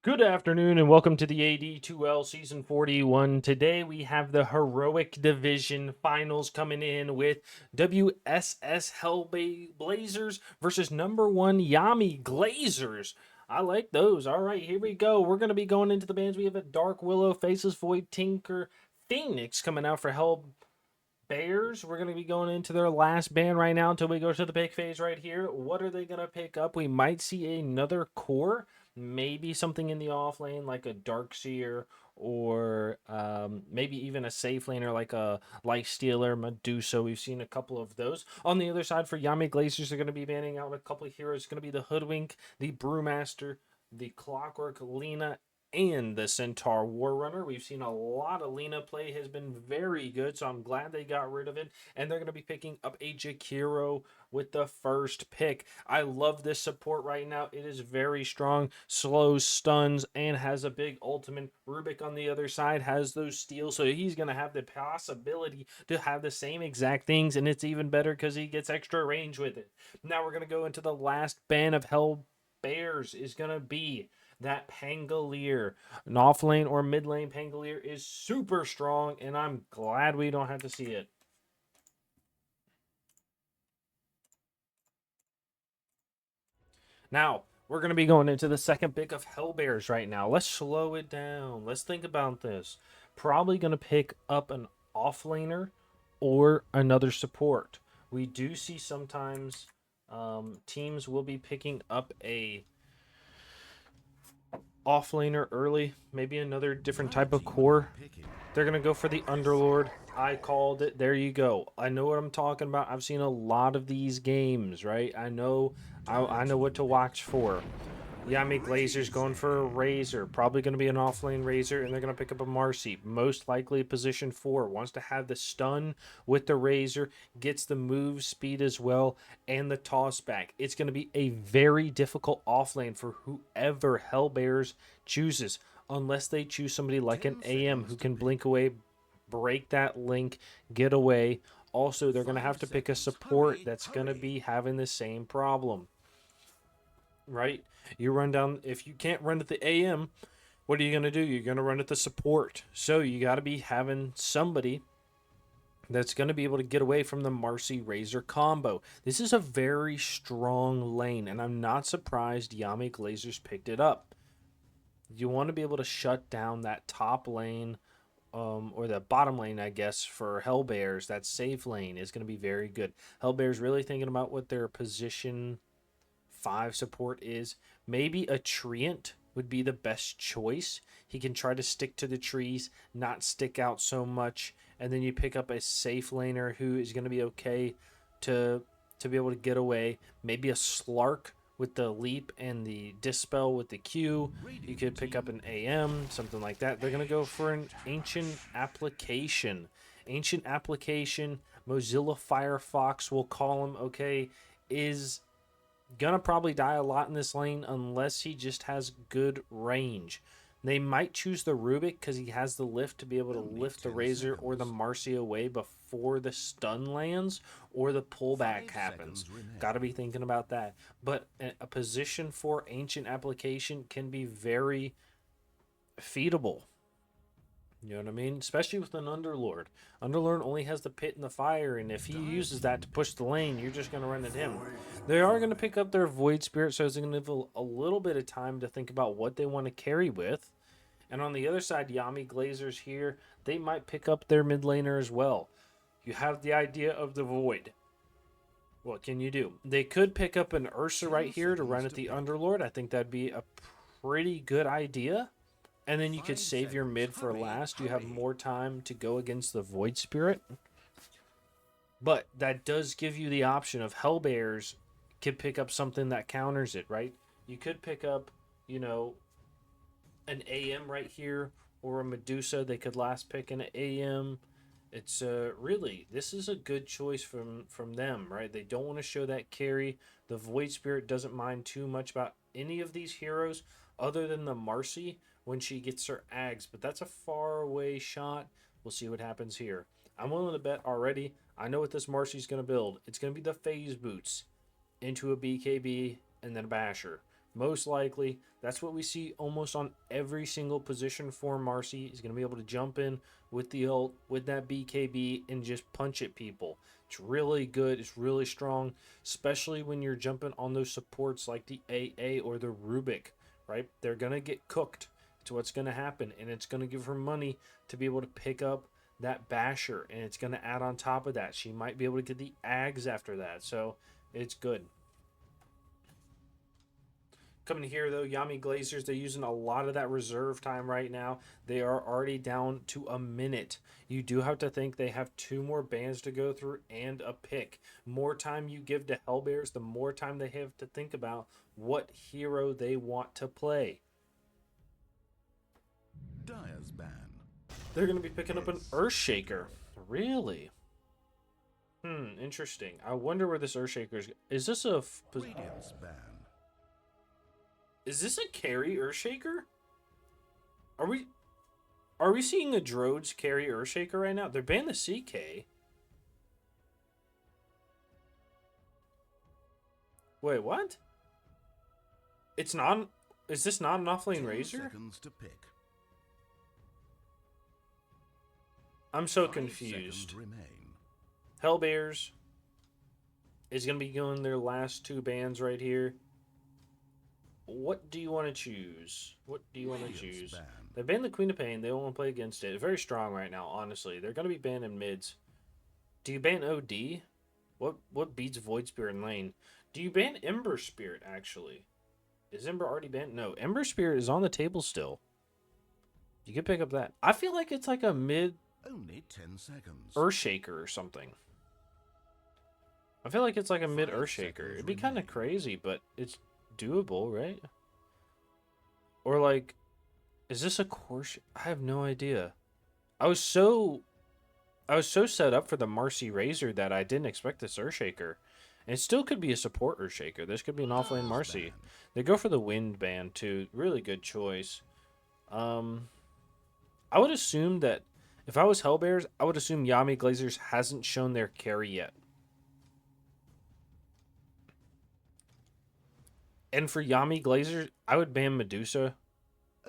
Good afternoon and welcome to the AD2L Season 41. Today we have the Heroic Division Finals coming in with WSS Hellblazers versus number one Yami Glazers. I like those. All right, here we go. We're going to be going into the bands. We have a Dark Willow, Faceless Void, Tinker, Phoenix coming out for Hellbears. We're going to be going into their last band right now until we go to the pick phase right here. What are they going to pick up? We might see another core. Maybe something in the off lane like a Darkseer or maybe even a safe laner like a Life Stealer, Medusa. We've seen a couple of those. On the other side for Yami Glazers, are going to be banning out a couple of heroes. It's going to be the Hoodwink, the Brewmaster, the Clockwork Lena, and the Centaur Warrunner. We've seen a lot of Lena play, has been very good, so I'm glad they got rid of it. And they're going to be picking up a Jakiro with the first pick. I love this support right now. It is very strong, slows, stuns, and has a big ultimate. Rubik on the other side has those steals, so he's going to have the possibility to have the same exact things, and it's even better because he gets extra range with it. Now we're going to go into the last band of Hell Bears is going to be that Pangolier. An off lane or mid lane Pangolier is super strong, and I'm glad we don't have to see it. Now, we're going to be going into the second pick of Hellbears right now. Let's slow it down. Let's think about this. Probably going to pick up an offlaner or another support. We do see sometimes teams will be picking up a offlaner early, maybe another different type of core. They're going to go for the Underlord. I called it. There you go. I know what I'm talking about. I've seen a lot of these games, right? I know what to watch for. Yami Glazers going for a Razor. Probably going to be an offlane Razor, and they're going to pick up a Marcy. Most likely position 4. Wants to have the stun with the Razor. Gets the move speed as well, and the toss back. It's going to be a very difficult offlane for whoever Hellbears chooses, unless they choose somebody like an AM who can blink away, break that link, get away. Also, they're going to have to pick a support that's going to be having the same problem. Right? You run down, if you can't run at the AM, what are you going to do? You're going to run at the support. So you got to be having somebody that's going to be able to get away from the Marcy Razor combo. This is a very strong lane, and I'm not surprised Yami Glazers picked it up. You want to be able to shut down that top lane, or the bottom lane, I guess, for Hellbears. That safe lane is going to be very good. Hellbears really thinking about what their position 5 support is. Maybe a Treant would be the best choice. He can try to stick to the trees, not stick out so much, and then you pick up a safe laner who is going to be okay to be able to get away. Maybe a Slark with the leap and the dispel with the Q. You could pick up an AM, something like that. They're going to go for an ancient application. Ancient application, Mozilla Firefox, we'll call him, okay, is gonna probably die a lot in this lane unless he just has good range. They might choose the Rubik because he has the lift to be able to lift the Razor or the Marcy away before the stun lands or the pullback happens. Got to be thinking about that. But a position 4 ancient application can be very feedable. You know what I mean? Especially with an Underlord. Underlord only has the pit and the fire, and if he uses that to push the lane, you're just going to run at him. They are going to pick up their Void Spirit, so it's going to give a little bit of time to think about what they want to carry with. And on the other side, Yami Glazers here, they might pick up their mid laner as well. You have the idea of the Void. What can you do? They could pick up an Ursa right here to run at the Underlord. I think that'd be a pretty good idea. And then you could save your mid for last. You have more time to go against the Void Spirit. But that does give you the option of Hellbears could pick up something that counters it, right? You could pick up, you know, an AM right here or a Medusa. They could last pick an AM. It's really, this is a good choice from them, right? They don't want to show that carry. The Void Spirit doesn't mind too much about any of these heroes other than the Marcy when she gets her Ags, but that's a far away shot. We'll see what happens here. I'm willing to bet already. I know what this Marcy's going to build. It's going to be the phase boots into a BKB and then a basher. Most likely, that's what we see almost on every single position for Marcy. He's going to be able to jump in with the ult, with that BKB, and just punch at people. It's really good. It's really strong, especially when you're jumping on those supports like the AA or the Rubik, right? They're going to get cooked. It's what's going to happen, and it's going to give her money to be able to pick up that basher, and it's going to add on top of that. She might be able to get the Ags after that, so it's good. Coming here, though, Yami Glazers, they're using a lot of that reserve time right now. They are already down to a minute. You do have to think they have 2 more bans to go through and a pick. More time you give to Hellbears, the more time they have to think about what hero they want to play. Dyer's ban. They're going to be picking up an Earthshaker. Really? Interesting. I wonder where this Earthshaker is. Is this a... Radiant's ban. Is this a carry Earthshaker? Are we seeing a Droids carry Earthshaker right now? They're banning the CK. Wait, what? It's not... Is this not an offlane Razor? Seconds to pick. I'm so 5 confused. seconds remain. Hellbears is going to be going their last 2 bans right here. What do you want to choose? What do you want to choose? Ban. They banned the Queen of Pain. They don't want to play against it. Very strong right now, honestly. They're going to be banning mids. Do you ban OD? What beats Void Spirit in lane? Do you ban Ember Spirit, actually? Is Ember already banned? No, Ember Spirit is on the table still. You can pick up that. I feel like it's like a mid Only 10 seconds. Earthshaker or something. I feel like it's like a mid 5 Earthshaker. seconds It'd be kind of remain. crazy, but it's doable, right? Or like, is this a course? I have no idea. I was so set up for the Marcy Razor that I didn't expect this Earthshaker. And it still could be a support Earthshaker. This could be an offlane Marcy. They go for the Wind Band too. Really good choice. I would assume that if I was Hellbears, I would assume Yami Glazers hasn't shown their carry yet. And for Yami Glazers, I would ban Medusa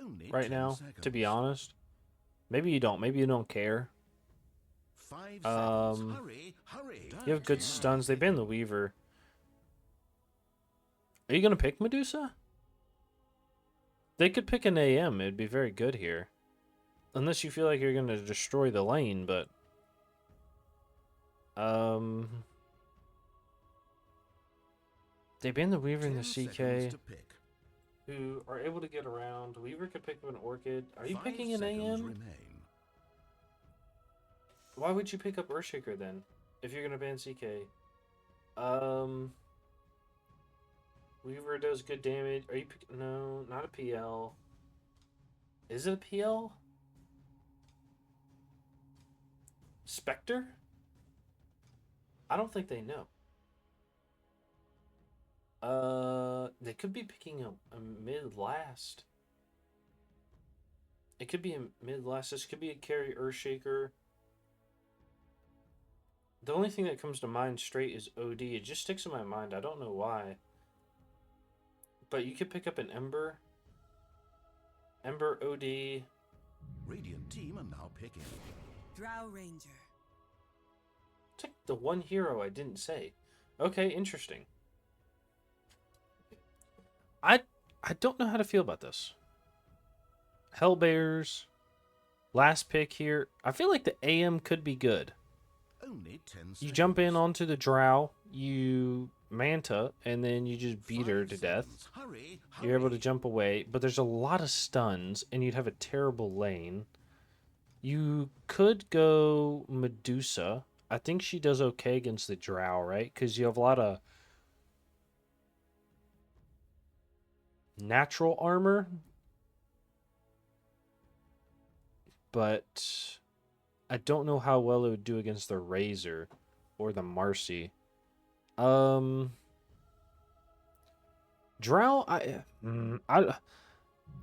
Only right 10 now, seconds. to be honest. Maybe you don't. Maybe you don't care. 5 seconds. Hurry. You have good stuns. They banned the Weaver. Are you going to pick Medusa? They could pick an AM. It'd be very good here. Unless you feel like you're going to destroy the lane, but... They banned the Weaver and the 10 CK, seconds to pick. who are able to get around. Weaver could pick up an Orchid. Are you 5 picking an seconds AM? remain. Why would you pick up Earthshaker then? If you're gonna ban CK. Weaver does good damage. Are you pick no, not a PL. Is it a PL? Spectre? I don't think they know. They could be picking a mid last. It could be a mid last. This could be a carry Earthshaker. The only thing that comes to mind straight is OD. It just sticks in my mind. I don't know why. But you could pick up an Ember. Ember, OD. Radiant team are now picking. Drow Ranger. It's like the one hero I didn't say. Okay, interesting. I don't know how to feel about this. Hellbears. Last pick here. I feel like the AM could be good. Only 10 seconds. You jump in onto the Drow, you Manta, and then you just beat her 5 to death. seconds. Hurry. You're able to jump away, but there's a lot of stuns, and you'd have a terrible lane. You could go Medusa. I think she does okay against the Drow, right? Because you have a lot of natural armor. But I don't know how well it would do against the Razor or the Marcy. Drow, I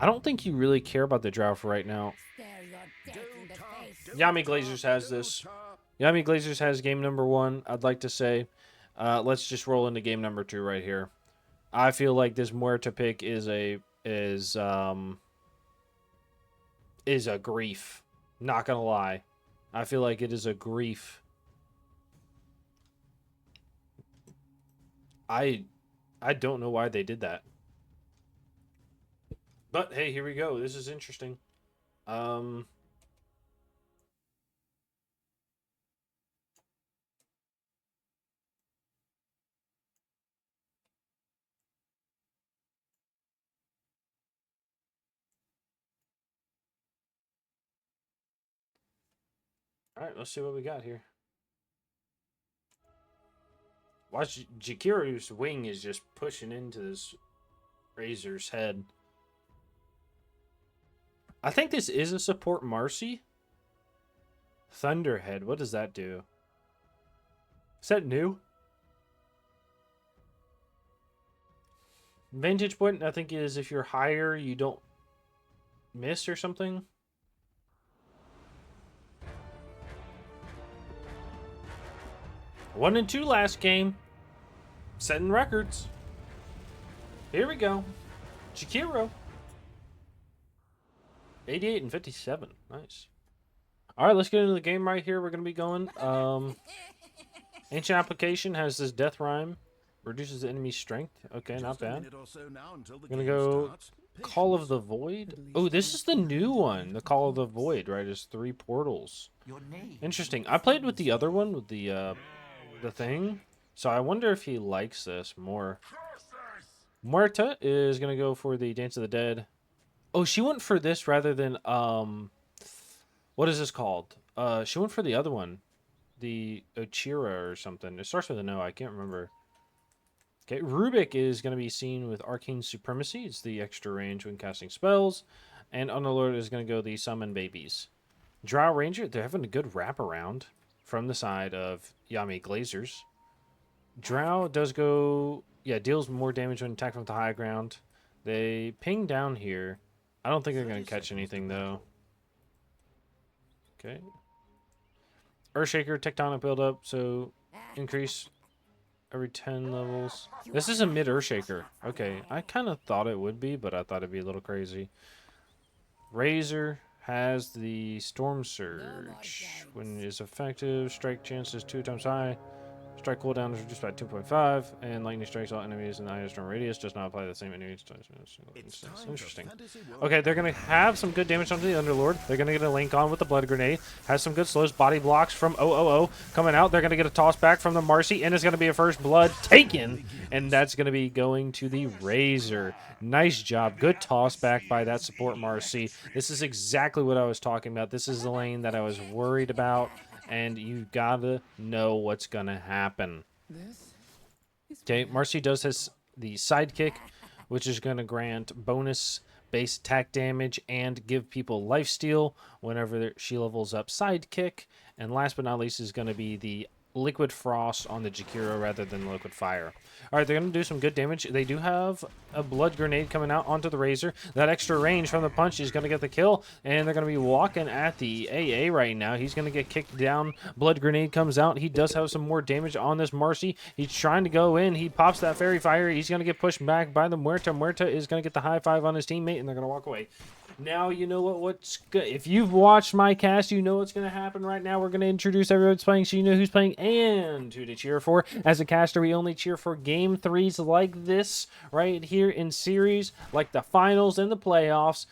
don't think you really care about the Drow for right now. Stare your death in the face. Yami Glazers has this. Yami Glazers has game number 1, I'd like to say. Let's just roll into game number 2 right here. I feel like this Muerta pick is a grief. Not gonna lie. I feel like it is a grief. I don't know why they did that. But hey, here we go. This is interesting. All right, let's see what we got here. Watch, Jakiru's wing is just pushing into this Razor's head. I think this is a support Marcy. Thunderhead, what does that do? Is that new? Vantage point, I think, is if you're higher, you don't miss or something. One and 2 last game. Setting records. Here we go. Jakiru. 88 and 57. Nice. All right, let's get into the game right here. We're going to be going. Ancient Application has this death rhyme. Reduces the enemy's strength. Okay, not bad. I'm going to go Call of the Void. Oh, this is the new one. The Call of the Void, right? It's 3 portals. Interesting. I played with the other one, with the thing. So I wonder if he likes this more. Muerta is going to go for the Dance of the Dead. Oh, she went for this rather than, what is this called? She went for the other one. The Ochira or something. It starts with an O. I can't remember. Okay, Rubik is going to be seen with Arcane Supremacy. It's the extra range when casting spells. And Underlord is going to go the Summon Babies. Drow Ranger, they're having a good wraparound from the side of Yami Glazers. Drow does go, yeah, deals more damage when attacked from the high ground. They ping down here. I don't think they're going to catch anything, though. Okay. Earthshaker, Tectonic build-up, so increase every 10 levels. This is a mid Earthshaker. Okay, I kind of thought it would be, but I thought it'd be a little crazy. Razor has the Storm Surge. When it is effective, strike chance is 2 times high. Strike cooldown is reduced by 2.5, and lightning strikes all enemies in the highest storm radius. Does not apply the same enemies. Interesting. Okay, they're going to have some good damage onto the Underlord. They're going to get a link on with the Blood Grenade. Has some good slows. Body blocks from 000 coming out. They're going to get a toss back from the Marcy, and it's going to be a first blood taken, and that's going to be going to the Razor. Nice job. Good toss back by that support Marcy. This is exactly what I was talking about. This is the lane that I was worried about. And you gotta know what's gonna happen. Okay, Marcy does has the sidekick, which is gonna grant bonus base attack damage and give people lifesteal whenever she levels up sidekick. And last but not least is gonna be the Liquid Frost on the Jakiru rather than Liquid Fire. All right, they're going to do some good damage. They do have a Blood Grenade coming out onto the Razor. That extra range from the punch is going to get the kill, and they're going to be walking at the AA right now. He's going to get kicked down. Blood Grenade comes out. He does have some more damage on this Marcy. He's trying to go in. He pops that Fairy Fire. He's going to get pushed back by the Muerta. Muerta is going to get the high five on his teammate, and they're going to walk away. Now you know what's good. If you've watched my cast, you know what's going to happen right now. We're going to introduce everyone who's playing so you know who's playing and who to cheer for. As a caster, we only cheer for game 3s like this right here in series, like the finals and the playoffs,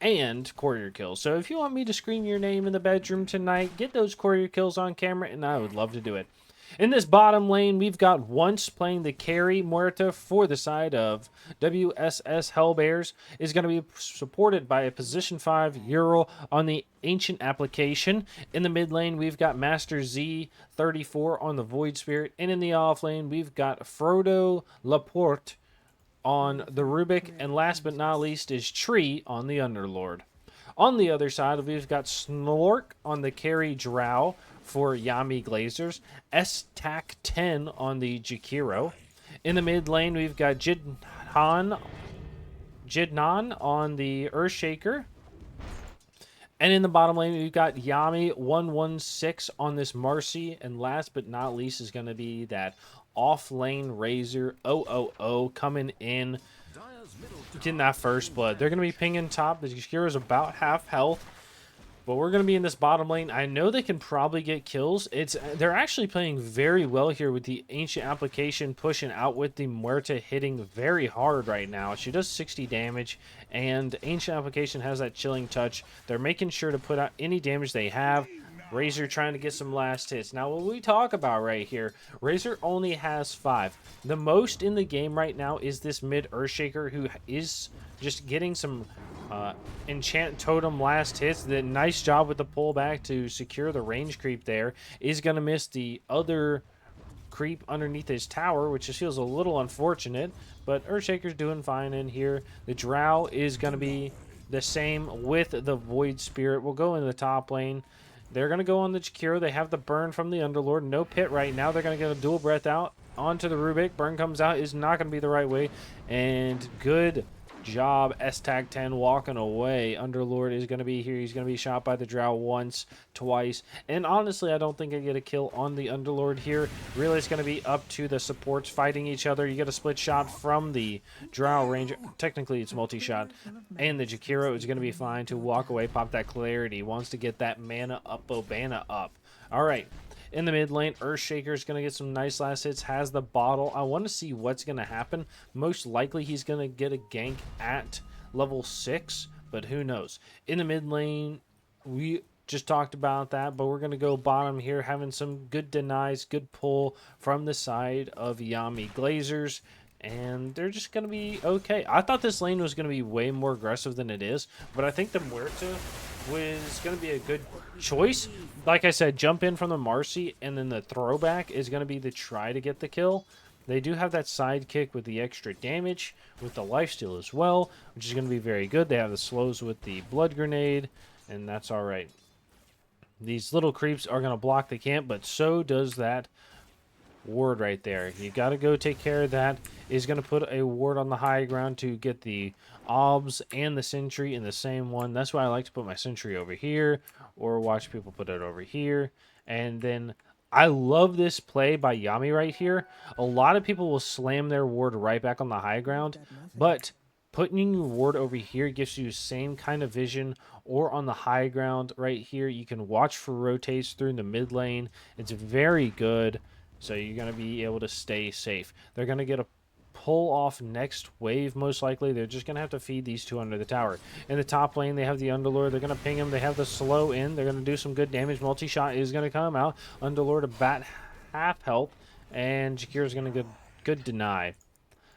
and courier kills. So if you want me to scream your name in the bedroom tonight, get those courier kills on camera, and I would love to do it. In this bottom lane, we've got Once playing the carry. Muerta for the side of WSS Hellbears is going to be supported by a position 5 Ural on the Ancient Application. In the mid lane, we've got Master Z34 on the Void Spirit. And in the off lane, we've got Frodo Laporte on the Rubik. And last but not least is Tree on the Underlord. On the other side, we've got Snork on the carry Drow for Yami Glazers. S-Tac 10 on the Jakiru. In the mid lane, we've got Jidnan on the Earthshaker. And in the bottom lane, we've got Yami 116 on this Marcy. And last but not least is going to be that Off lane Razor 000 coming in, getting that first blood. They're going to be pinging top. The Jakiro is about half health. But we're going to be in this bottom lane. I know they can probably get kills. They're actually playing very well here with the Ancient Application pushing out with the Muerta hitting very hard right now. She does 60 damage, and Ancient Application has that chilling touch. They're making sure to put out any damage they have. Razor trying to get some last hits. Now, what we talk about right here, Razor only has 5. The most in the game right now is this mid Earthshaker, who is just getting some enchant totem last hits. The nice job with the pullback to secure the range creep there. Is going to miss the other creep underneath his tower, which just feels a little unfortunate, but Earthshaker's doing fine in here. The Drow is going to be the same with the Void Spirit. We'll go in the top lane. They're going to go on the Jakiro. They have the burn from the Underlord. No pit right now. They're going to get a dual breath out onto the Rubik. Burn comes out. Is not going to be the right way. And good job, S-Tag 10 walking away. Underlord is going to be here. He's going to be shot by the Drow once, twice. And honestly, I don't think I get a kill on the Underlord here. Really, it's going to be up to the supports fighting each other. You get a split shot from the Drow Ranger. Technically, it's multi-shot. And the Jakiro is going to be fine to walk away, pop that Clarity. Wants to get that mana up, Obana up. All right. In the mid lane, Earthshaker is going to get some nice last hits, has the bottle. I want to see what's going to happen. Most likely he's going to get a gank at level 6, but who knows. In the mid lane, we just talked about that, but we're going to go bottom here, having some good denies, good pull from the side of Yami Glazers, and they're just going to be okay. I thought this lane was going to be way more aggressive than it is, but I think the Muerta was going to be a good choice. Like I said, jump in from the Marcy, and then the throwback is going to be the try to get the kill. They do have that sidekick with the extra damage, with the lifesteal as well, which is going to be very good. They have the slows with the blood grenade, and that's all right. These little creeps are going to block the camp, but so does that ward right there. You got to go take care of that. Is going to put a ward on the high ground to get the obs and the sentry in the same one. That's why I like to put my sentry over here, or watch people put it over here. And then I love this play by Yami right here. A lot of people will slam their ward right back on the high ground, but putting your ward over here gives you the same kind of vision, or on the high ground right here. You can watch for rotates through the mid lane. It's very good. So you're going to be able to stay safe. They're going to get a pull off next wave, most likely. They're just going to have to feed these two under the tower. In the top lane, they have the Underlord. They're going to ping him. They have the slow in. They're going to do some good damage. Multi-shot is going to come out. Underlord about half health. And Jakiro's going to get good deny.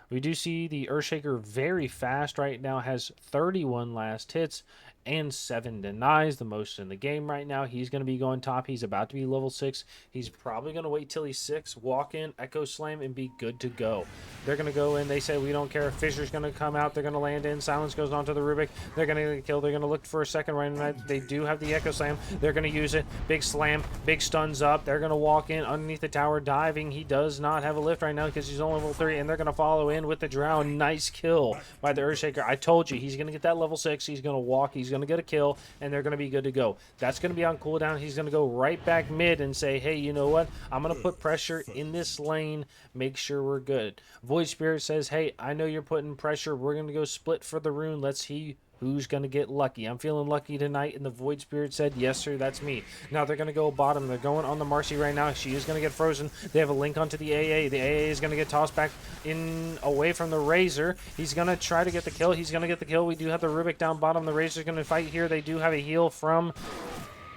We do see the Earthshaker very fast right now. Has 31 last hits and 7 denies, the most in the game right now. He's going to be going top. He's about to be level 6. He's probably going to wait till he's 6, walk in, Echo Slam, and be good to go. They're going to go in. They say, we don't care. Fisher's going to come out. They're going to land in. Silence goes on to the Rubik. They're going to get killed. They're going to look for a second right. They do have the Echo Slam. They're going to use it. Big slam. Big stuns up. They're going to walk in underneath the tower, diving. He does not have a lift right now because he's only level 3, and they're going to follow in with the Drow. Nice kill by the Earthshaker. I told you, he's going to get that level 6. He's going to walk. He's going to get a kill, and they're going to be good to go. That's going to be on cooldown. He's going to go right back mid and say, hey, you know what? I'm going to put pressure in this lane. Make sure we're good. Void Spirit says, hey, I know you're putting pressure. We're going to go split for the rune. Let's see who's going to get lucky. I'm feeling lucky tonight, and the Void Spirit said, yes, sir, that's me. Now they're going to go bottom. They're going on the Marcy right now. She is going to get frozen. They have a link onto the AA. The AA is going to get tossed back in away from the Razor. He's going to try to get the kill. He's going to get the kill. We do have the Rubik down bottom. The Razor's going to fight here. They do have a heal from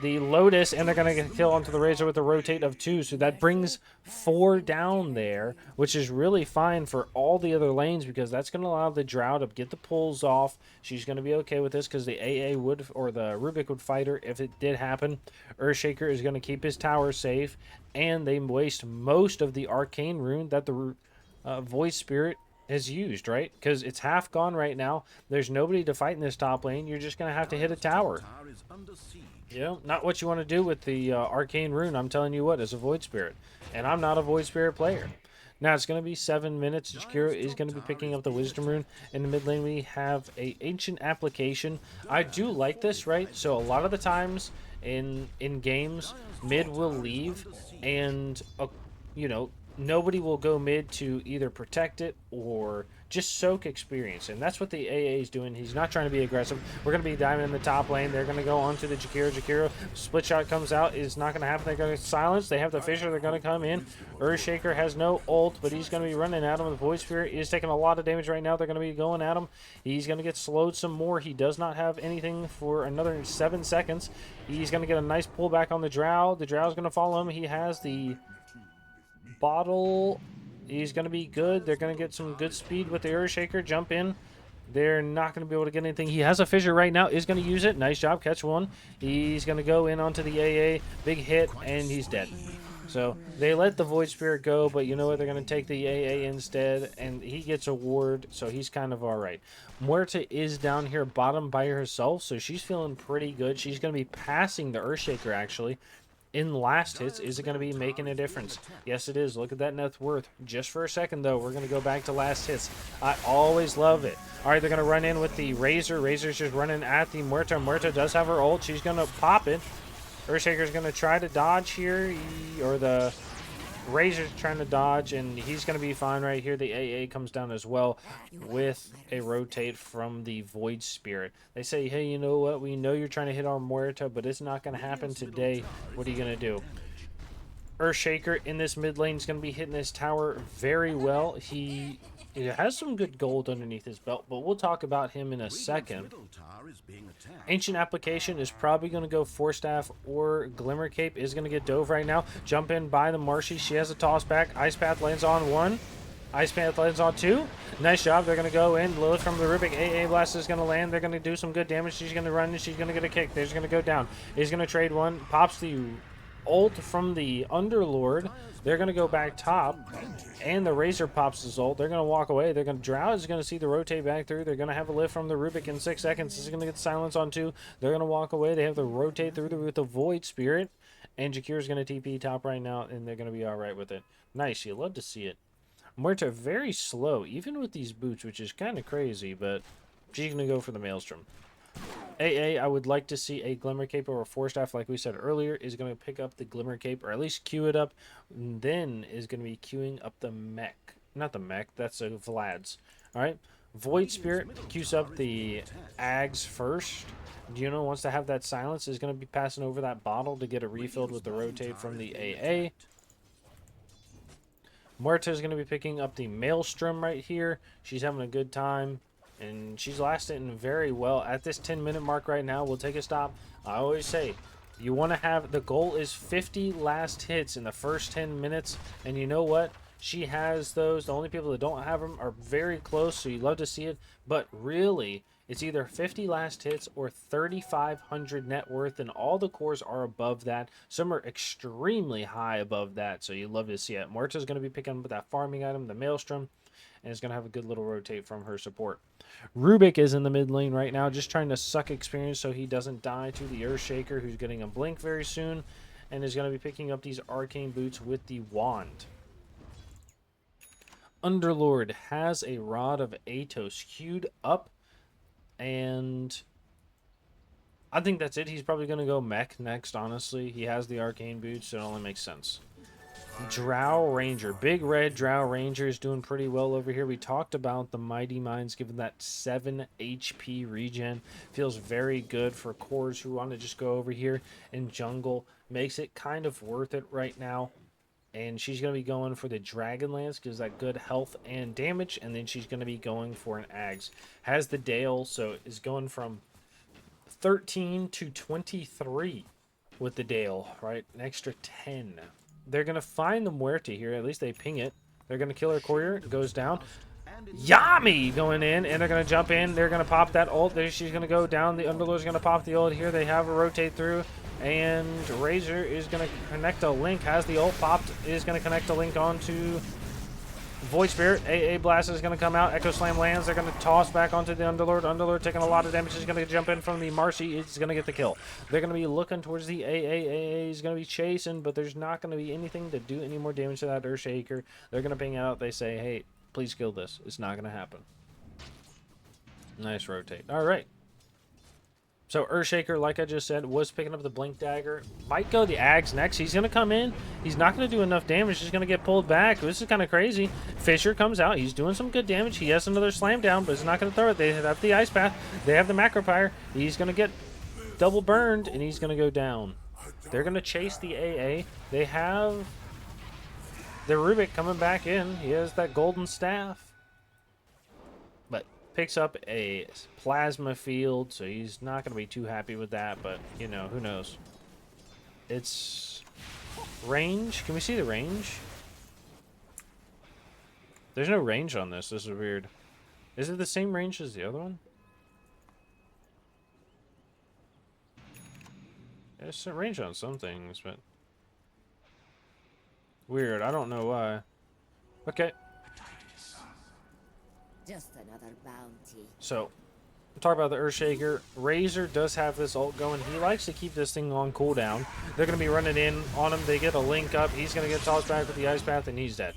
the Lotus, and they're going to get a kill onto the Razor with a rotate of 2. So that brings 4 down there, which is really fine for all the other lanes, because that's going to allow the Drow to get the pulls off. She's going to be okay with this because the AA would, or the Rubik would fight her if it did happen. Earthshaker is going to keep his tower safe, and they waste most of the Arcane Rune that the Void Spirit has used, right? Because it's half gone right now. There's nobody to fight in this top lane. You're just going to have to hit a tower. You know, not what you want to do with the Arcane Rune. I'm telling you what, as a Void Spirit. And I'm not a Void Spirit player. Now, it's going to be 7 minutes. Jakiro is going to be picking up the Wisdom Rune. In the mid lane, we have a Ancient Application. I do like this, right? So a lot of the times in games, mid will leave and, you know, nobody will go mid to either protect it or just soak experience. And that's what the AA is doing. He's not trying to be aggressive. We're going to be diving in the top lane. They're going to go onto the Jakiro. Jakiro, split shot comes out. It's not going to happen. They're going to silence. They have the Fisher. They're going to come in. Earthshaker has no ult, but he's going to be running at him. The Void Spirit is taking a lot of damage right now. They're going to be going at him. He's going to get slowed some more. He does not have anything for another 7 seconds. He's going to get a nice pullback on the Drow. The Drow's going to follow him. He has the bottle. He's going to be good. They're going to get some good speed with the Earthshaker. Jump in. They're not going to be able to get anything. He has a fissure right now. Is going to use it. Nice job. Catch one. He's going to go in onto the AA. Big hit, and he's dead. So they let the Void Spirit go, but you know what? They're going to take the AA instead, and he gets a ward, so he's kind of all right. Muerta is down here bottom by herself, so she's feeling pretty good. She's going to be passing the Earthshaker, actually. In last hits, is it going to be making a difference? Yes, it is. Look at that net worth. Just for a second, though, we're going to go back to last hits. I always love it. All right, they're going to run in with the Razor. Razor's just running at the Muerta. Muerta does have her ult. She's going to pop it. Earthshaker's going to try to dodge here, or the Razor's trying to dodge, and he's going to be fine right here. The AA comes down as well with a rotate from the Void Spirit. They say, hey, you know what? We know you're trying to hit our Muerta, but it's not going to happen today. What are you going to do? Earthshaker in this mid lane is going to be hitting this tower very well. He has some good gold underneath his belt, but we'll talk about him in a second. Ancient Application is probably going to go Force Staff, or Glimmer Cape is going to get dove right now. Jump in by the Marshy. She has a toss back. Ice Path lands on 1. Ice Path lands on 2. Nice job. They're going to go in. Lilith from the Rubik. AA Blast is going to land. They're going to do some good damage. She's going to run, and she's going to get a kick. They're going to go down. He's going to trade one. Pops the ult from the Underlord. They're going to go back top, and the Razor pops his ult. They're going to walk away. They're going to Drow is going to see the rotate back through. They're going to have a lift from the Rubik in 6 seconds. This is going to get silence on 2. They're going to walk away. They have the rotate through with the Void Spirit, and Jakir's going to TP top right now, and they're going to be all right with it. Nice. You love to see it. Muerta very slow, even with these boots, which is kind of crazy, but she's going to go for the Maelstrom. AA, I would like to see a Glimmer Cape or a Force Staff, like we said earlier, is going to pick up the Glimmer Cape, or at least queue it up, and then is going to be queuing up the mech. Not the mech, that's a Vlad's. Alright, Void Spirit queues up the Ags first. Juno wants to have that silence, is going to be passing over that bottle to get it refilled with the rotate from the AA. Muerta is going to be picking up the Maelstrom right here. She's having a good time. And she's lasting very well. At this 10-minute mark right now, we'll take a stop. I always say, you want to have, the goal is 50 last hits in the first 10 minutes. And you know what? She has those. The only people that don't have them are very close, so you love to see it. But really, it's either 50 last hits or 3,500 net worth, and all the cores are above that. Some are extremely high above that, so you love to see it. Muerta's going to be picking up that farming item, the Maelstrom, and is going to have a good little rotate from her support. Rubik is in the mid lane right now, just trying to suck experience so he doesn't die to the Earthshaker, who's getting a blink very soon, and is going to be picking up these arcane boots with the wand. Underlord has a Rod of Atos queued up, and I think that's it. He's probably going to go mech next, honestly. He has the arcane boots, so it only makes sense. Drow Ranger. Big red Drow Ranger is doing pretty well over here. We talked about the Mighty Mines giving that 7 HP regen. Feels very good for cores who want to just go over here and jungle. Makes it kind of worth it right now. And she's going to be going for the Dragonlance, gives that good health and damage. And then she's going to be going for an Ags. Has the Dale, so is going from 13 to 23 with the Dale, right? An extra 10. They're going to find the Muerta here. At least they ping it. They're going to kill her courier. It goes down. Yami going in, and they're going to jump in. They're going to pop that ult. She's going to go down. The Underlord's going to pop the ult here. They have a rotate through, and Razor is going to connect a link. Has the ult popped. Is going to connect a link onto Void Spirit. AA Blast is going to come out. Echo Slam lands. They're going to toss back onto the Underlord. Underlord taking a lot of damage. He's going to jump in from the Marcy. He's going to get the kill. They're going to be looking towards the AA. AA is going to be chasing, but there's not going to be anything to do any more damage to that Earthshaker. They're going to ping out. They say, hey, please kill this. It's not going to happen. Nice rotate. All right. So Earthshaker, like I just said, was picking up the Blink Dagger. Might go the Ags next. He's going to come in. He's not going to do enough damage. He's going to get pulled back. This is kind of crazy. Fisher comes out. He's doing some good damage. He has another Slam Down, but he's not going to throw it. They have the Ice Path. They have the Macropyre. He's going to get double burned, and he's going to go down. They're going to chase the AA. They have the Rubik coming back in. He has that golden staff. But picks up a plasma field, so he's not going to be too happy with that, but, you know, who knows. It's range. Can we see the range? There's no range on this. This is weird. Is it the same range as the other one? There's a range on some things, but weird. I don't know why. Okay. Just another bounty. So, talk about the Earthshaker. Razor does have this ult going. He likes to keep this thing on cooldown. They're going to be running in on him. They get a link up. He's going to get tossed back with the Ice Path, and he's dead.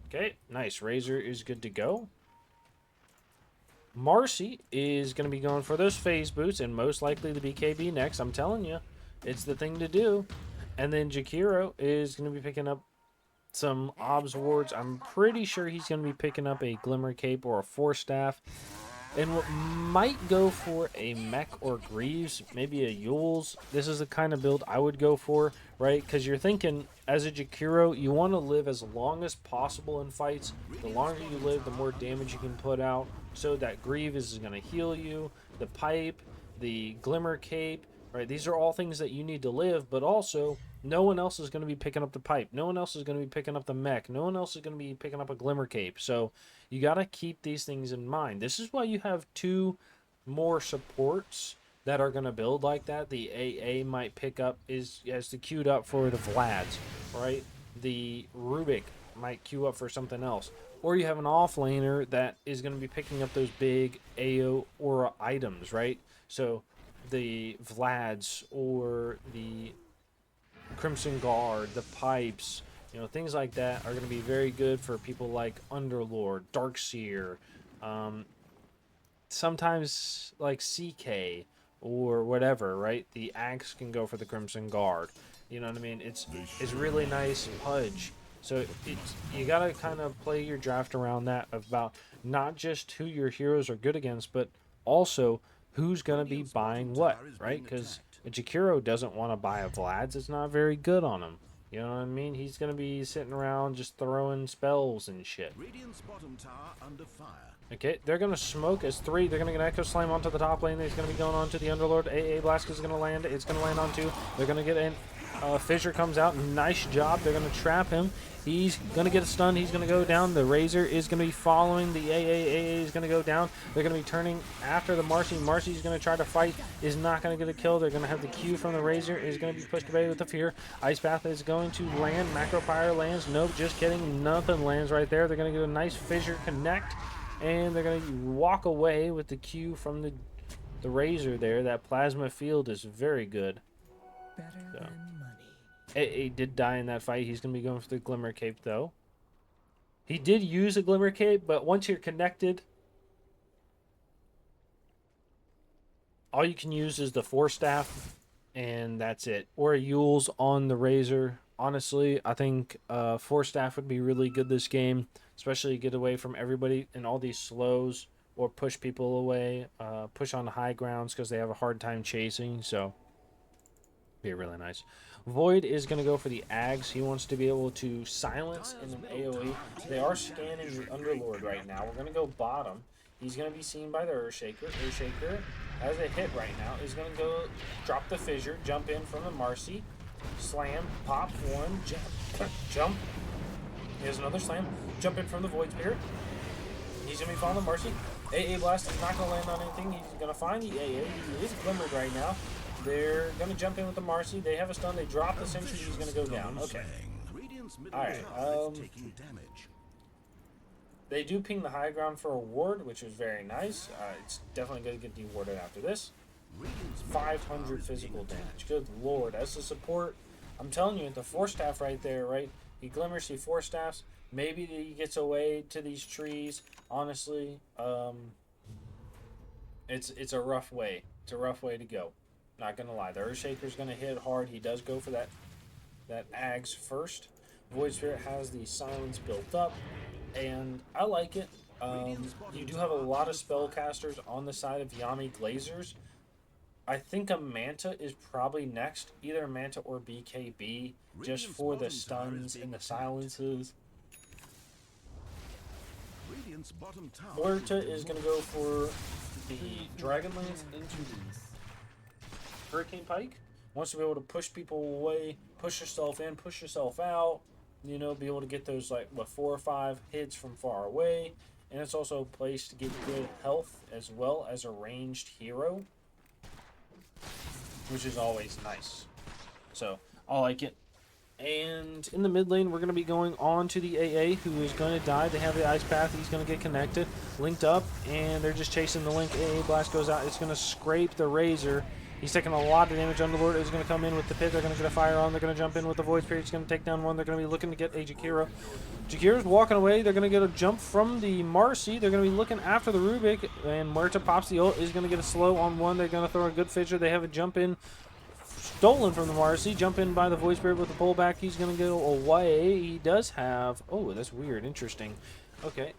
Okay, nice. Razor is good to go. Marcy is going to be going for those phase boots, and most likely the BKB next. I'm telling you, it's the thing to do. And then Jakiro is going to be picking up some obs wards. I'm pretty sure he's going to be picking up a Glimmer Cape or a Force Staff. And what might go for a Mech or Greaves, maybe a Yules. This is the kind of build I would go for, right? Because you're thinking, as a Jakiro, you want to live as long as possible in fights. The longer you live, the more damage you can put out. So that Greaves is going to heal you. The Pipe, the Glimmer Cape, right? These are all things that you need to live, but also no one else is going to be picking up the Pipe. No one else is going to be picking up the Mech. No one else is going to be picking up a Glimmer Cape. So you got to keep these things in mind. This is why you have two more supports that are going to build like that. The AA might pick up, has the queued up for the Vlads, right? The Rubik might queue up for something else. Or you have an offlaner that is going to be picking up those big AO aura items, right? So the Vlads or the Crimson Guard, the Pipes, you know, things like that are going to be very good for people like Underlord, Darkseer, sometimes like CK or whatever, right? The Axe can go for the Crimson Guard. You know what I mean? It's really nice Pudge. So you got to kind of play your draft around that about not just who your heroes are good against, but also who's going to be buying what, right? Because a Jakiro doesn't want to buy a Vlad's. It's not very good on him. You know what I mean? He's going to be sitting around just throwing spells and shit. Radiant's bottom tower under fire. Okay, they're going to smoke as 3. They're going to get Echo Slam onto the top lane. He's going to be going on to the Underlord. AA Blast is going to land. It's going to land on 2. They're going to get in. Fissure comes out. Nice job. They're going to trap him. He's going to get a stun. He's going to go down. The Razor is going to be following. The AA is going to go down. They're going to be turning after the Marcy. Marcy's going to try to fight. Is not going to get a kill. They're going to have the Q from the Razor. Is going to be pushed away with the Fear. Ice Path is going to land. Macropyre lands. Nope, just kidding. Nothing lands right there. They're going to get a nice Fissure connect. And they're going to walk away with the Q from the Razor there. That plasma field is very good. Better than money. AA did die in that fight. He's going to be going for the Glimmer Cape, though. He did use a Glimmer Cape, but once you're connected, all you can use is the Force Staff, and that's it. Or a Yules on the Razor. Honestly, I think Force Staff would be really good this game, especially get away from everybody and all these slows, or push people away, push on the high grounds because they have a hard time chasing, so be really nice. Void is going to go for the Ags. He wants to be able to silence in an AoE. They are scanning the Underlord right now. We're going to go bottom. He's going to be seen by the Earthshaker. Earthshaker has a hit right now. He's going to go drop the Fissure, jump in from the Marcy, slam, pop one, jump, jump. He has another slam, jump in from the Void Spirit. He's going to be following the Marcy. AA Blast is not going to land on anything. He's going to find the AA. He is glimmered right now. They're going to jump in with the Marcy. They have a stun. They drop the sentry. He's going to go down. Okay. Alright. They do ping the high ground for a ward, which is very nice. It's definitely going to get dewarded after this. 500 physical damage. Good lord. As a support, I'm telling you, the Force Staff right there, right? He glimmers, he Force Staffs. Maybe he gets away to these trees. Honestly, it's a rough way. It's a rough way to go. Not gonna lie. The Earthshaker's gonna hit hard. He does go for that Ags first. Void Spirit has the silence built up, and I like it. You do have a lot of spellcasters on the side of Yami Glazers. I think a Manta is probably next, either a Manta or BKB, just for the stuns and the silences. Radiant's bottom tower Muerta is going to go for the Dragonlance into the Hurricane Pike. Wants to be able to push people away, push yourself in, push yourself out. You know, be able to get those, like, 4 or 5 hits from far away. And it's also a place to get good health as well as a ranged hero, which is always nice. So, I like it. And in the mid lane, we're going to be going on to the AA, who is going to die. They have the Ice Path. He's going to get connected, linked up, and they're just chasing the link. AA Blast goes out. It's going to scrape the Razor. He's taking a lot of damage. Underlord is going to come in with the pit. They're going to get a fire on. They're going to jump in with the Void Spirit. He's going to take down one. They're going to be looking to get a Jakiro. Jakira's walking away. They're going to get a jump from the Marcy. They're going to be looking after the Rubik, and Muerta pops the ult. Is going to get a slow on one. They're going to throw a good Fissure. They have a jump in. Stolen from the Marcy. Jump in by the Void Spirit with the pullback. He's going to go away. He does have... Oh, that's weird. Interesting. Okay.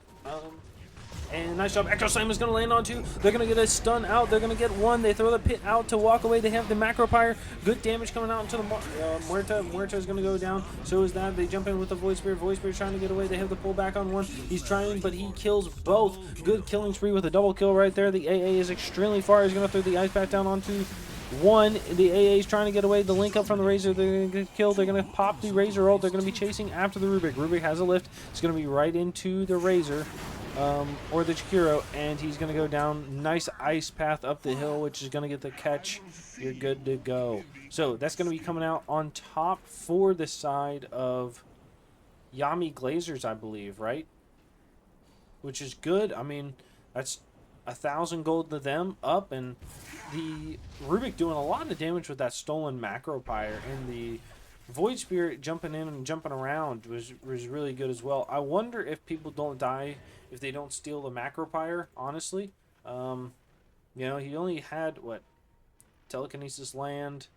And nice job. Echo Slam is going to land on two. They're going to get a stun out. They're going to get one. They throw the pit out to walk away. They have the Macro Pyre. Good damage coming out into the Muerta. Muerta is going to go down. So is that. They jump in with the Void Spirit. Void Spirit trying to get away. They have the pullback on one. He's trying, but he kills both. Good killing spree with a double kill right there. The AA is extremely far. He's going to throw the Ice Pack down onto one. The AA is trying to get away. The link up from the Razor. They're going to get killed. They're going to pop the Razor ult. They're going to be chasing after the Rubik. Rubik has a lift. It's going to be right into the Razor. Or the Jakiro, and he's going to go down. Nice Ice Path up the hill, which is going to get the catch. You're good to go. So that's going to be coming out on top for the side of Yami Glazers, I believe, right? Which is good. I mean, that's 1,000 gold to them up, and the Rubik doing a lot of damage with that stolen Macro Pyre, and the Void Spirit jumping in and jumping around was really good as well. I wonder if people don't die if they don't steal the Macro Pyre, honestly. You know, he only had, what, Telekinesis Land,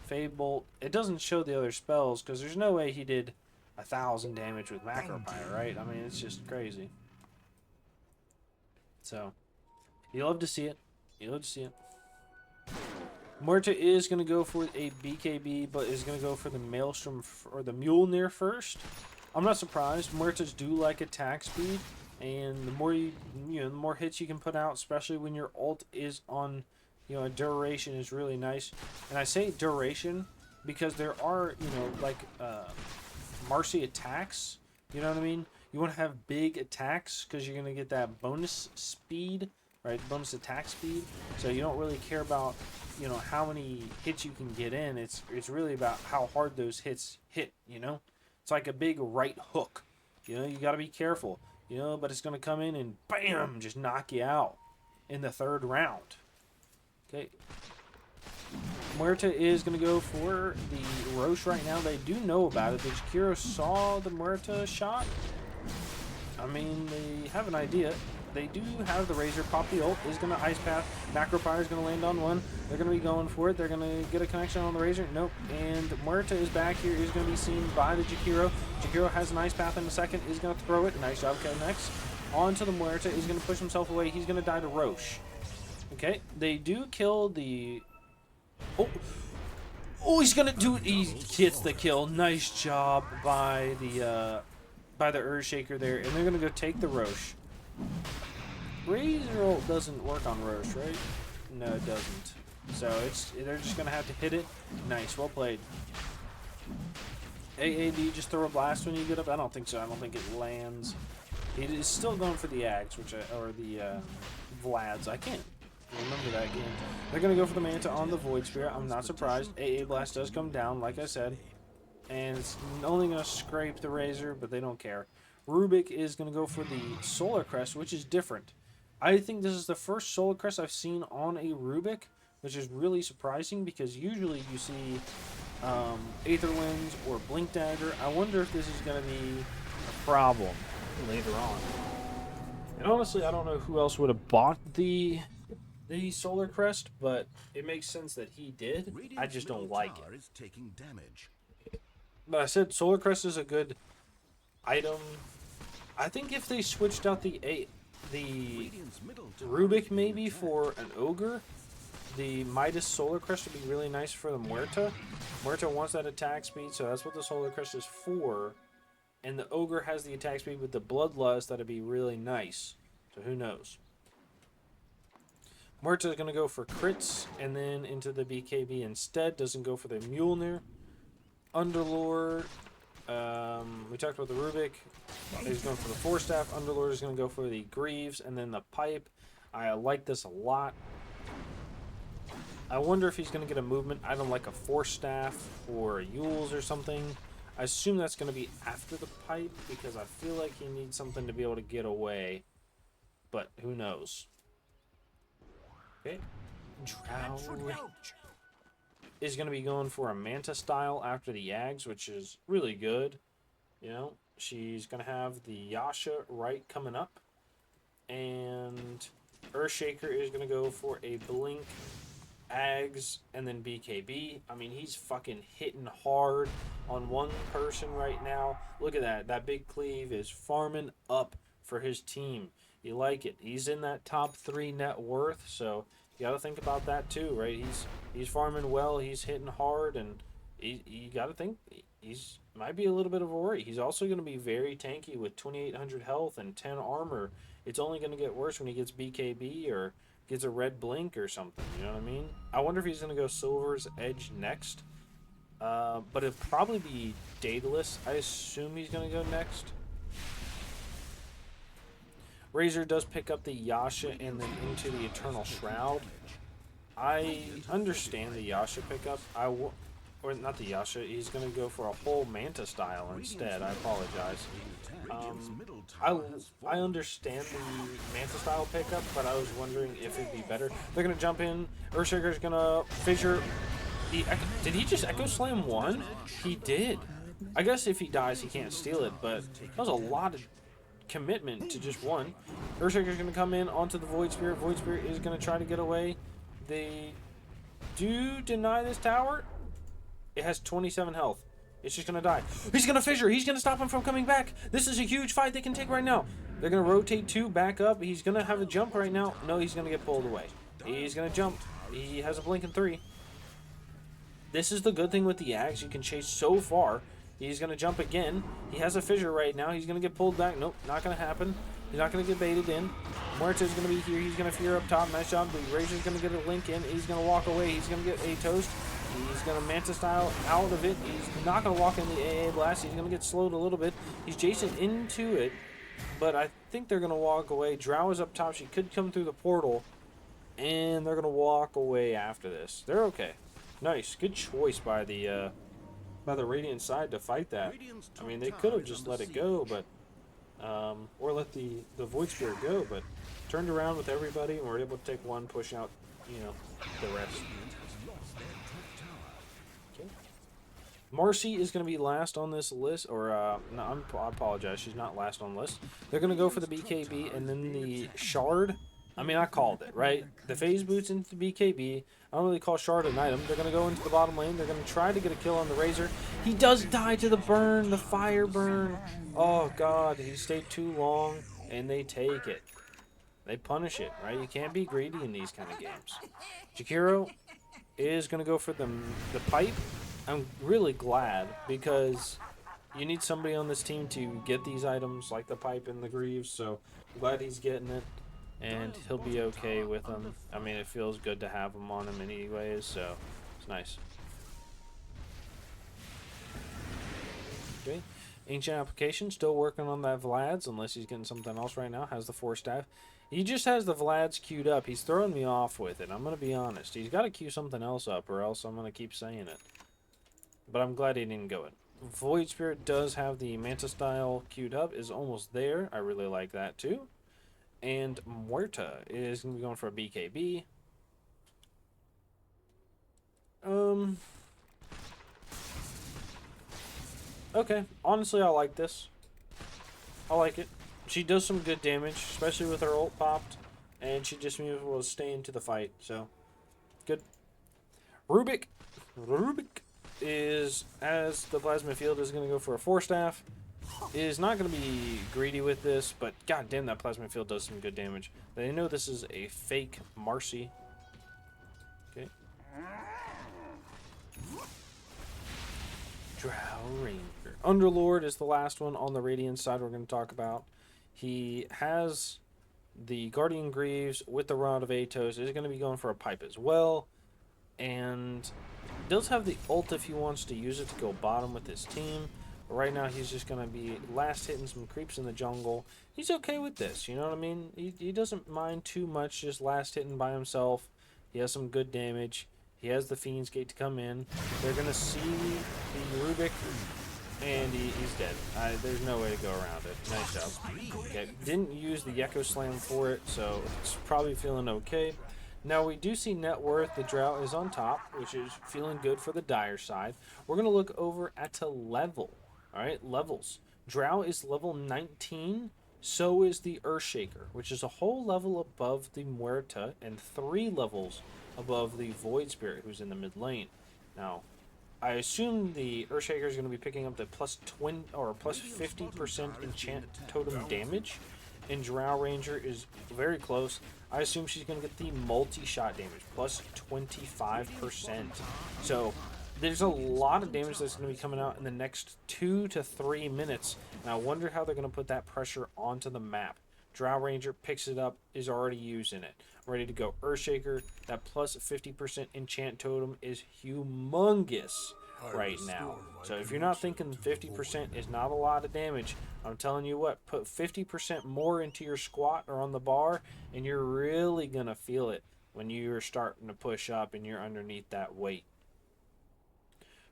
Fade Bolt. It doesn't show the other spells, because there's no way he did 1,000 damage with Macro Pyre, right? I mean, it's just crazy. So, you love to see it. You love to see it. Muerta is going to go for a BKB, but is going to go for the Maelstrom or the Mjolnir first. I'm not surprised. Muertas do like attack speed, and the more the more hits you can put out, especially when your ult is on, a duration, is really nice. And I say duration because there are, like Marcy attacks. You know what I mean? You want to have big attacks because you're going to get that bonus speed, right? Bonus attack speed. So you don't really care about how many hits you can get in. It's really about how hard those hits hit, It's like a big right hook. You got to be careful, but it's going to come in and bam, just knock you out in the 3rd round. Okay. Muerta is going to go for the Roche right now. They do know about it. The Jakiro saw the Muerta shot. I mean, they have an idea. They do have the Razor. Pop the ult is going to Ice Path. Macro Pyre is going to land on one. They're going to be going for it. They're going to get a connection on the Razor. Nope. And Muerta is back here. Is going to be seen by the Jakiro. Jakiro has an Ice Path in a second. Is going to throw it. Nice job. Okay, next. On to the Muerta. Is going to push himself away. He's going to die to Roche. Okay. They do kill the... Oh, he's going to do it. He gets the kill. Nice job by the Earthshaker there. And they're going to go take the Roche. Razor ult doesn't work on Roche, right? No, it doesn't. So they're just gonna have to hit it. Nice, well played. AAD, just throw a blast when you get up. I don't think so. I don't think it lands. It is still going for the Axe, or the Vlads. I can't remember that game. They're gonna go for the Manta on the Void Spirit. I'm not surprised. AA Blast does come down, like I said, and it's only gonna scrape the Razor, but they don't care. Rubik is going to go for the Solar Crest, which is different. I think this is the first Solar Crest I've seen on a Rubik, which is really surprising because usually you see Aether Winds or Blink Dagger. I wonder if this is going to be a problem later on. And honestly, I don't know who else would have bought the the Solar Crest, but it makes sense that he did. I just don't like it. Is taking damage. But I said Solar Crest is a good item. I think if they switched out the Radiant's middle tower Rubik is being maybe attacked. for an Ogre, the Midas Solar Crest would be really nice for the Muerta. Muerta wants that attack speed, so that's what the Solar Crest is for. And the Ogre has the attack speed with the Bloodlust. That'd be really nice. So who knows? Muerta is going to go for crits and then into the BKB instead. Doesn't go for the Mjolnir. Underlord. We talked about the Rubik. He's going for the Force Staff. Underlord is going to go for the Greaves and then the Pipe. I like this a lot. I wonder if he's going to get a movement item like a Force Staff or a Yules or something. I assume that's going to be after the Pipe because I feel like he needs something to be able to get away. But who knows? Okay. Drow is going to be going for a Manta style after the Yags, which is really good. You know, she's going to have the Yasha right coming up. And Earthshaker is going to go for a Blink, Ags, and then BKB. I mean, he's fucking hitting hard on one person right now. Look at that. That big cleave is farming up for his team. You like it. He's in that top 3 net worth, so you got to think about that too, right? He's farming well. He's hitting hard, and you got to think he's might be a little bit of a worry. He's also going to be very tanky with 2,800 health and 10 armor. It's only going to get worse when he gets BKB or gets a red blink or something. You know what I mean? I wonder if he's going to go Silver's Edge next. But it'll probably be Daedalus. I assume he's going to go next. Razor does pick up the Yasha and then into the Eternal Shroud. I understand the Yasha pickup. Or not the Yasha. He's going to go for a whole Manta style instead. I apologize. I understand the Manta style pickup, but I was wondering if it'd be better. They're going to jump in. Earthshaker's going to fissure. Did he just Echo Slam one? He did. I guess if he dies, he can't steal it, but that was a lot of commitment to just one. Earthshaker's going to come in onto the Void Spirit. Void Spirit is going to try to get away. They do deny this tower. It has 27 health. It's just going to die. He's going to fissure. He's going to stop him from coming back. This is a huge fight they can take right now. They're going to rotate 2 back up. He's going to have a jump right now. No, he's going to get pulled away. He's going to jump. He has a blink in 3. This is the good thing with the Ags. You can chase so far. He's going to jump again. He has a fissure right now. He's going to get pulled back. Nope, not going to happen. He's not going to get baited in. Muerta's going to be here. He's going to fear up top. Nice job. The Razor's going to get a link in. He's going to walk away. He's going to get a toast. He's going to Manta style out of it. He's not going to walk in the AA blast. He's going to get slowed a little bit. He's chasing into it, but I think they're going to walk away. Drow is up top. She could come through the portal, and they're going to walk away after this. They're okay. Nice. Good choice by the Radiant side to fight that. I mean, they could have just let it go, but or let the Void Spirit go, but turned around with everybody and were able to take one, push out, the rest. Okay. Marcy is going to be last on this list, or no, I apologize, she's not last on the list. They're going to go for the BKB and then the Shard. I mean, I called it, right? The phase boots into the BKB. I don't really call Shard an item. They're going to go into the bottom lane. They're going to try to get a kill on the Razor. He does die to the burn, the fire burn. Oh, God. He stayed too long, and they take it. They punish it, right? You can't be greedy in these kind of games. Jakiro is going to go for the pipe. I'm really glad because you need somebody on this team to get these items like the pipe and the Greaves, so I'm glad he's getting it. And he'll be okay with them. I mean, it feels good to have him on him anyways, so it's nice. Okay. Ancient Application, still working on that Vlad's, unless he's getting something else right now. Has the Force Staff. He just has the Vlad's queued up. He's throwing me off with it. I'm going to be honest. He's got to queue something else up, or else I'm going to keep saying it. But I'm glad he didn't go it. Void Spirit does have the Manta style queued up. Is almost there. I really like that too. And Muerta is going to be going for a BKB. Okay. Honestly, I like this. I like it. She does some good damage, especially with her ult popped. and she just will stay into the fight. So, good. Rubik is, as the plasma field, is going to go for a 4-staff. Is not going to be greedy with this, but god damn, that plasma field does some good damage. They know this is a fake Marcy. Okay. Drow Ranger. Underlord is the last one on the Radiant side we're going to talk about. He has the Guardian Greaves with the Rod of Atos. Is going to be going for a pipe as well. And does have the ult if he wants to use it to go bottom with his team. But right now he's just going to be last hitting some creeps in the jungle. He's okay with this, you know what I mean? He doesn't mind too much just last hitting by himself. He has some good damage. He has the Fiend's Gate to come in. They're going to see the Rubik, and he's dead. There's no way to go around it. Nice job. Okay, didn't use the Echo Slam for it, so it's probably feeling okay. Now we do see net worth. The Drow is on top, which is feeling good for the Dire side. We're going to look over at a level. All right, levels. Drow is level 19. So is the Earthshaker, which is a whole level above the Muerta and 3 levels above the Void Spirit, who's in the mid lane. Now, I assume the Earthshaker is going to be picking up the plus 20 or plus 50% enchant totem damage, and Drow Ranger is very close. I assume she's going to get the multi-shot damage, plus 25%. So, there's a lot of damage that's going to be coming out in the next 2 to 3 minutes, and I wonder how they're going to put that pressure onto the map. Drow Ranger picks it up, is already using it. Ready to go. Earthshaker, that plus 50% enchant totem is humongous right now. So if you're not thinking 50% is not a lot of damage, I'm telling you what, put 50% more into your squat or on the bar, and you're really going to feel it when you're starting to push up and you're underneath that weight.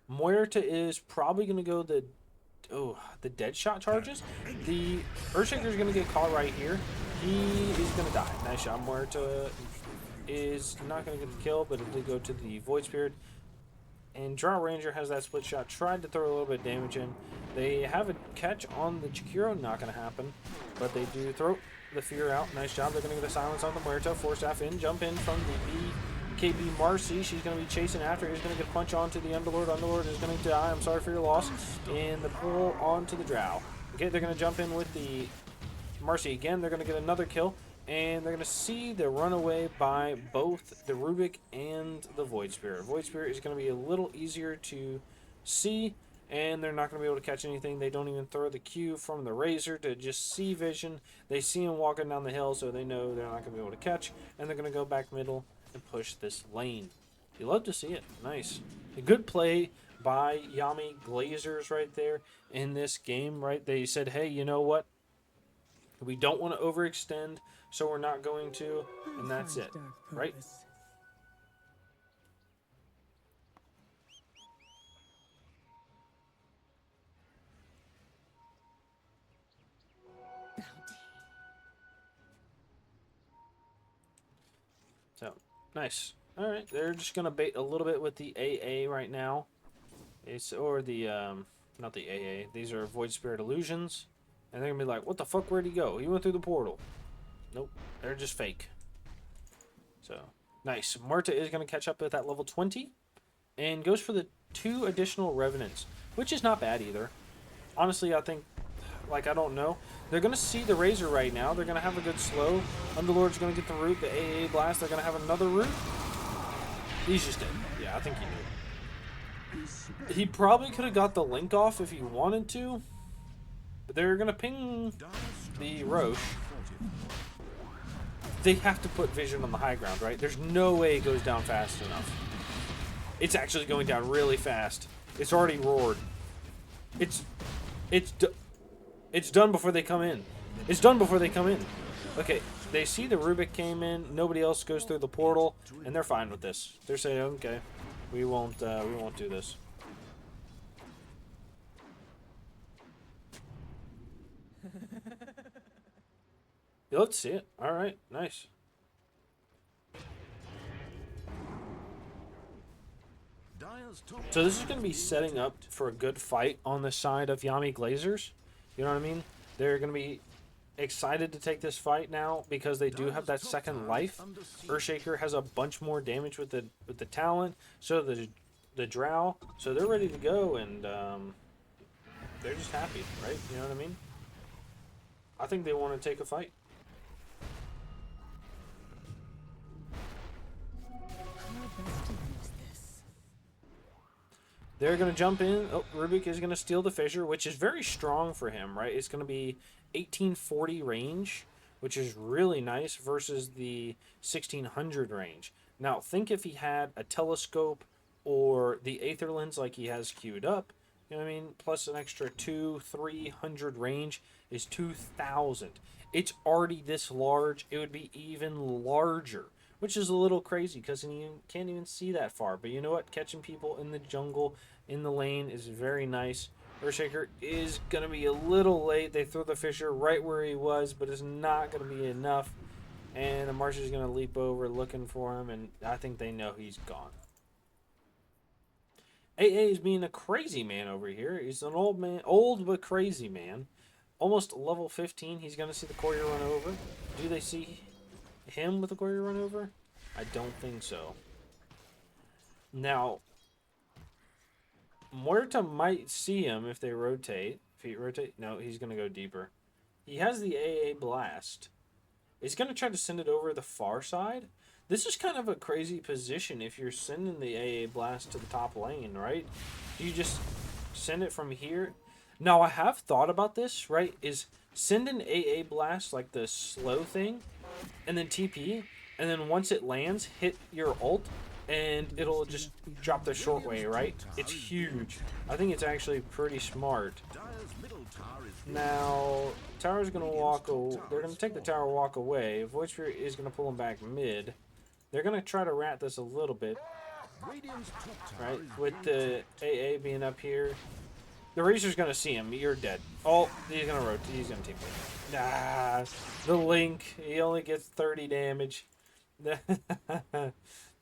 Muerta is probably going to go the dead shot charges. The Earthshaker is going to get caught right here. He is going to die. Nice shot. Muerta is not going to get the kill, but it did go to the Void Spirit. And Drow Ranger has that split shot. Tried to throw a little bit of damage in. They have a catch on the Chikiro. Not going to happen. But they do throw the fear out. Nice job. They're going to get a silence on the Muerta. 4-staff in. Jump in from the KB Marcy. She's going to be chasing after. He's going to get a punch onto the Underlord. Underlord is going to die. I'm sorry for your loss. And the pull onto the Drow. Okay, they're going to jump in with the Marcy again. They're going to get another kill. And they're going to see the runaway by both the Rubik and the Void Spirit. Void Spirit is going to be a little easier to see. And they're not going to be able to catch anything. They don't even throw the Q from the Razor to just see vision. They see him walking down the hill, so they know they're not going to be able to catch. And they're going to go back middle and push this lane. You love to see it. Nice. A good play by Yami Glazers right there in this game, right? They said, hey, you know what? We don't want to overextend, so we're not going to, and that's it, right? So, nice. All right, they're just going to bait a little bit with the AA right now. Or the, not the AA. These are Void Spirit Illusions. And they're going to be like, what the fuck, where'd he go? He went through the portal. Nope, they're just fake. So, nice. Muerta is going to catch up at that level 20. And goes for the 2 additional Revenants. Which is not bad either. Honestly, I think, like, I don't know. They're going to see the Razor right now. They're going to have a good slow. Underlord's going to get the root, the AA blast. They're going to have another root. He's just dead. Yeah, I think he knew. He probably could have got the link off if he wanted to. But they're going to ping the Roche. They have to put vision on the high ground, right? There's no way it goes down fast enough. It's actually going down really fast. It's already roared. It's done before they come in. It's done before they come in. Okay, they see the Rubik came in. Nobody else goes through the portal, and they're fine with this. They're saying, okay, we won't do this. Yeah, let's see it. All right, nice. So this is going to be setting up for a good fight on the side of Yami Glazers. You know what I mean? They're going to be excited to take this fight now because they do have that second life. Earthshaker has a bunch more damage with the talent, so the drow, so they're ready to go, and they're just happy, right? You know what I mean? I think they want to take a fight. How best to use this? They're going to jump in. Oh, Rubik is going to steal the fissure, which is very strong for him, right? It's going to be 1840 range, which is really nice versus the 1600 range. Now, think if he had a telescope or the Aether Lens like he has queued up, you know what I mean? Plus an extra 300 range is 2000. It's already this large. It would be even larger, which is a little crazy because you can't even see that far. But you know what? Catching people in the jungle, in the lane is very nice. Earthshaker is going to be a little late. They throw the fissure right where he was, but it's not going to be enough. And the Marsh is going to leap over looking for him, and I think they know he's gone. AA is being a crazy man over here. He's an old man, old but crazy man. Almost level 15. He's going to see the courier run over. Do they see him with the courier run over? I don't think so. Now, Muerta might see him if they rotate. If he rotate, no, he's going to go deeper. He has the AA blast. He's going to try to send it over the far side. This is kind of a crazy position if you're sending the AA blast to the top lane, right? Do you just send it from here? Now, I have thought about this, right? Is send an AA blast like the slow thing, and then TP, and then once it lands, hit your ult, and it'll just drop the short way, right? It's huge. I think it's actually pretty smart. Now, tower's going to walk away. They're going to take the tower, walk away. Void Spirit is going to pull him back mid. They're going to try to rat this a little bit, right? With the AA being up here. The Razor's going to see him. You're dead. Oh, he's going to rotate. He's going to take it. Nah, the Link. He only gets 30 damage.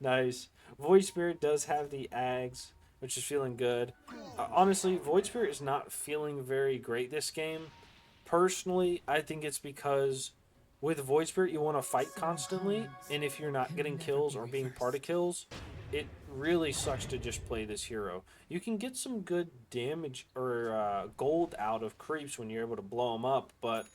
Nice. Void Spirit does have the Ags, which is feeling good. Honestly, Void Spirit is not feeling very great this game. Personally, I think it's because with Void Spirit, you want to fight constantly, and if you're not getting kills or being part of kills, it really sucks to just play this hero. You can get some good damage or gold out of creeps when you're able to blow them up, but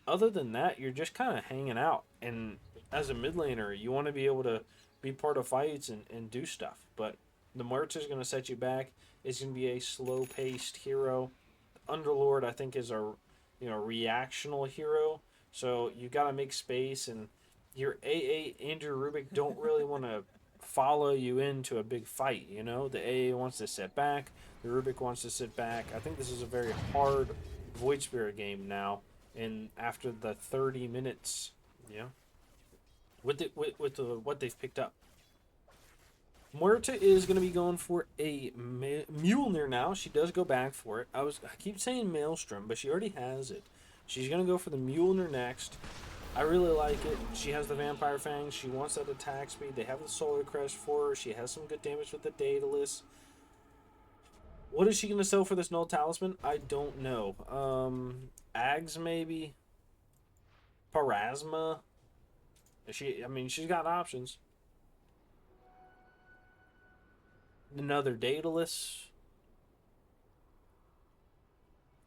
other than that, you're just kind of hanging out. And as a mid laner, you want to be able to be part of fights and do stuff. But the Muerta is going to set you back. It's going to be a slow-paced hero. Underlord, I think, is a reactional hero. So you got to make space, and your AA Andrew Rubik don't really want to follow you into a big fight, you know? The AA wants to sit back, the Rubik wants to sit back. I think this is a very hard Void Spirit game now, and after the 30 minutes, yeah, with what they've picked up. Muerta is going to be going for a Mjolnir now. She does go back for it. I keep saying Maelstrom, but she already has it. She's going to go for the Mjolnir next. I really like it. She has the Vampire Fangs. She wants that attack speed. They have the Solar Crest for her. She has some good damage with the Daedalus. What is she going to sell for this Null Talisman? I don't know. Ags, maybe? Parasma? She's got options. Another Daedalus.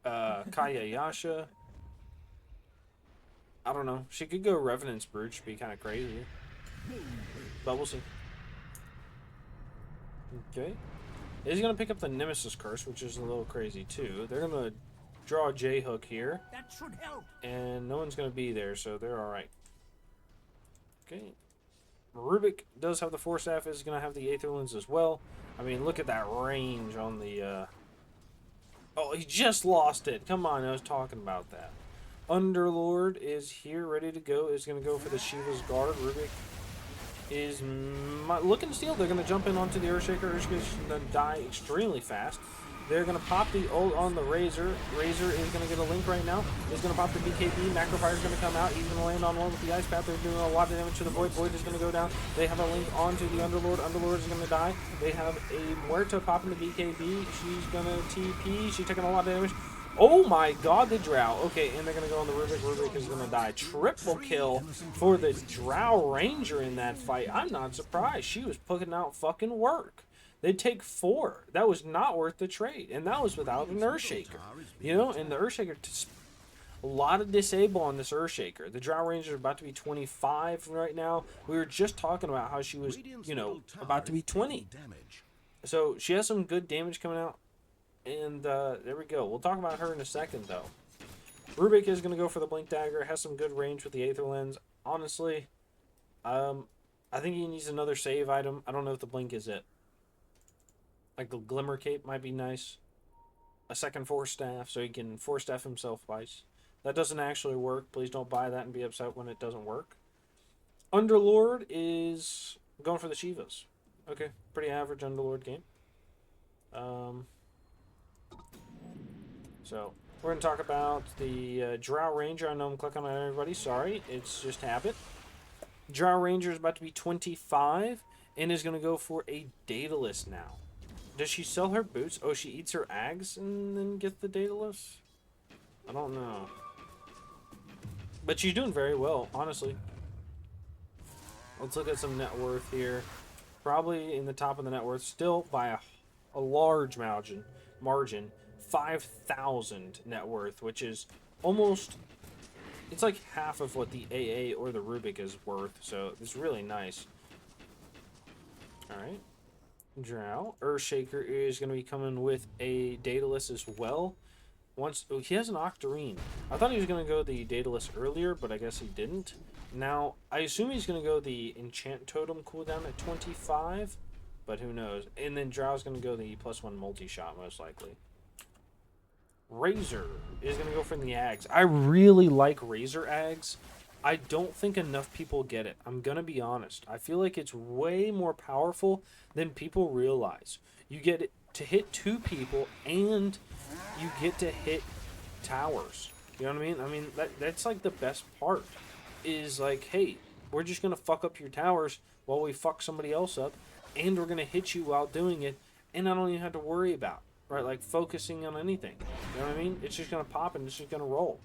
Kaya Yasha. I don't know. She could go Revenant's Brute. She'd be kind of crazy. But we'll see. Okay. He's going to pick up the Nemesis Curse, which is a little crazy too. They're going to draw a J-Hook here. That should help. And no one's going to be there, so they're alright. Okay. Rubik does have the Force Staff. Is going to have the Aether Lens as well. I mean, look at that range on the... Oh, he just lost it. Come on, I was talking about that. Underlord is here, ready to go. Is going to go for the Shiva's Guard. Rubik is looking to steal. They're going to jump in onto the Earthshaker. Earthshaker's going to die extremely fast. They're going to pop the ult on the Razor. Razor is going to get a link right now. He's going to pop the BKB. Macrofire is going to come out. He's going to land on one with the Ice Path. They're doing a lot of damage to the Void. Void is going to go down. They have a link onto the Underlord. Underlord is going to die. They have a Muerta popping the BKB. She's going to TP. She's taking a lot of damage. Oh my god, the Drow. Okay, and they're going to go on the Rubik. Rubik is going to die. Triple kill for the Drow Ranger in that fight. I'm not surprised. She was putting out fucking work. They'd take 4. That was not worth the trade. And that was without an Earthshaker. You know, and the Earthshaker, a lot of disable on this Earthshaker. The Drow Ranger is about to be 25 right now. We were just talking about how she was, you know, about to be 20. So she has some good damage coming out. And there we go. We'll talk about her in a second, though. Rubik is going to go for the Blink Dagger. Has some good range with the Aether Lens. Honestly, I think he needs another save item. I don't know if the Blink is it. Like the Glimmer Cape might be nice. A second Force Staff, so he can Force Staff himself twice. That doesn't actually work. Please don't buy that and be upset when it doesn't work. Underlord is going for the Shivas. Okay, pretty average Underlord game. So, we're going to talk about the Drow Ranger. I know I'm clicking on everybody. Sorry, it's just habit. Drow Ranger is about to be 25 and is going to go for a Daedalus now. Does she sell her boots? Oh, she eats her Ags and then gets the Daedalus? I don't know. But she's doing very well, honestly. Let's look at some net worth here. Probably in the top of the net worth, still by a large margin. 5,000 net worth, which is almost, it's like half of what the AA or the Rubik is worth, so it's really nice. Alright. Drow. Earthshaker is going to be coming with a Daedalus as well. Oh, he has an Octarine. I thought he was going to go the Daedalus earlier, but I guess he didn't. Now, I assume he's going to go the Enchant Totem cooldown at 25, but who knows. And then Drow's going to go the +1 multi-shot, most likely. Razor is going to go for the Ags. I really like Razor Ags. I don't think enough people get it. I'm going to be honest. I feel like it's way more powerful than people realize. You get to hit 2 people and you get to hit towers. You know what I mean? I mean, that's like the best part. Is like, hey, we're just going to fuck up your towers while we fuck somebody else up. And we're going to hit you while doing it. And I don't even have to worry about, right? Like focusing on anything. You know what I mean? It's just going to pop and it's just going to roll.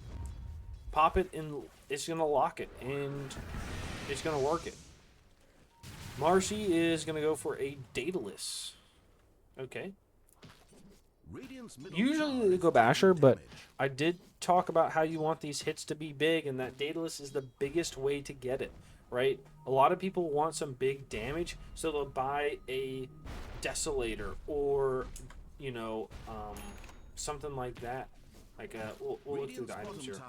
Pop it and it's going to lock it. And it's going to work it. Marcy is going to go for a Daedalus. Okay. Usually they go Basher, but I did talk about how you want these hits to be big, and that Daedalus is the biggest way to get it, right? A lot of people want some big damage, so they'll buy a Desolator or, you know, something like that. Like, we'll look through the items here.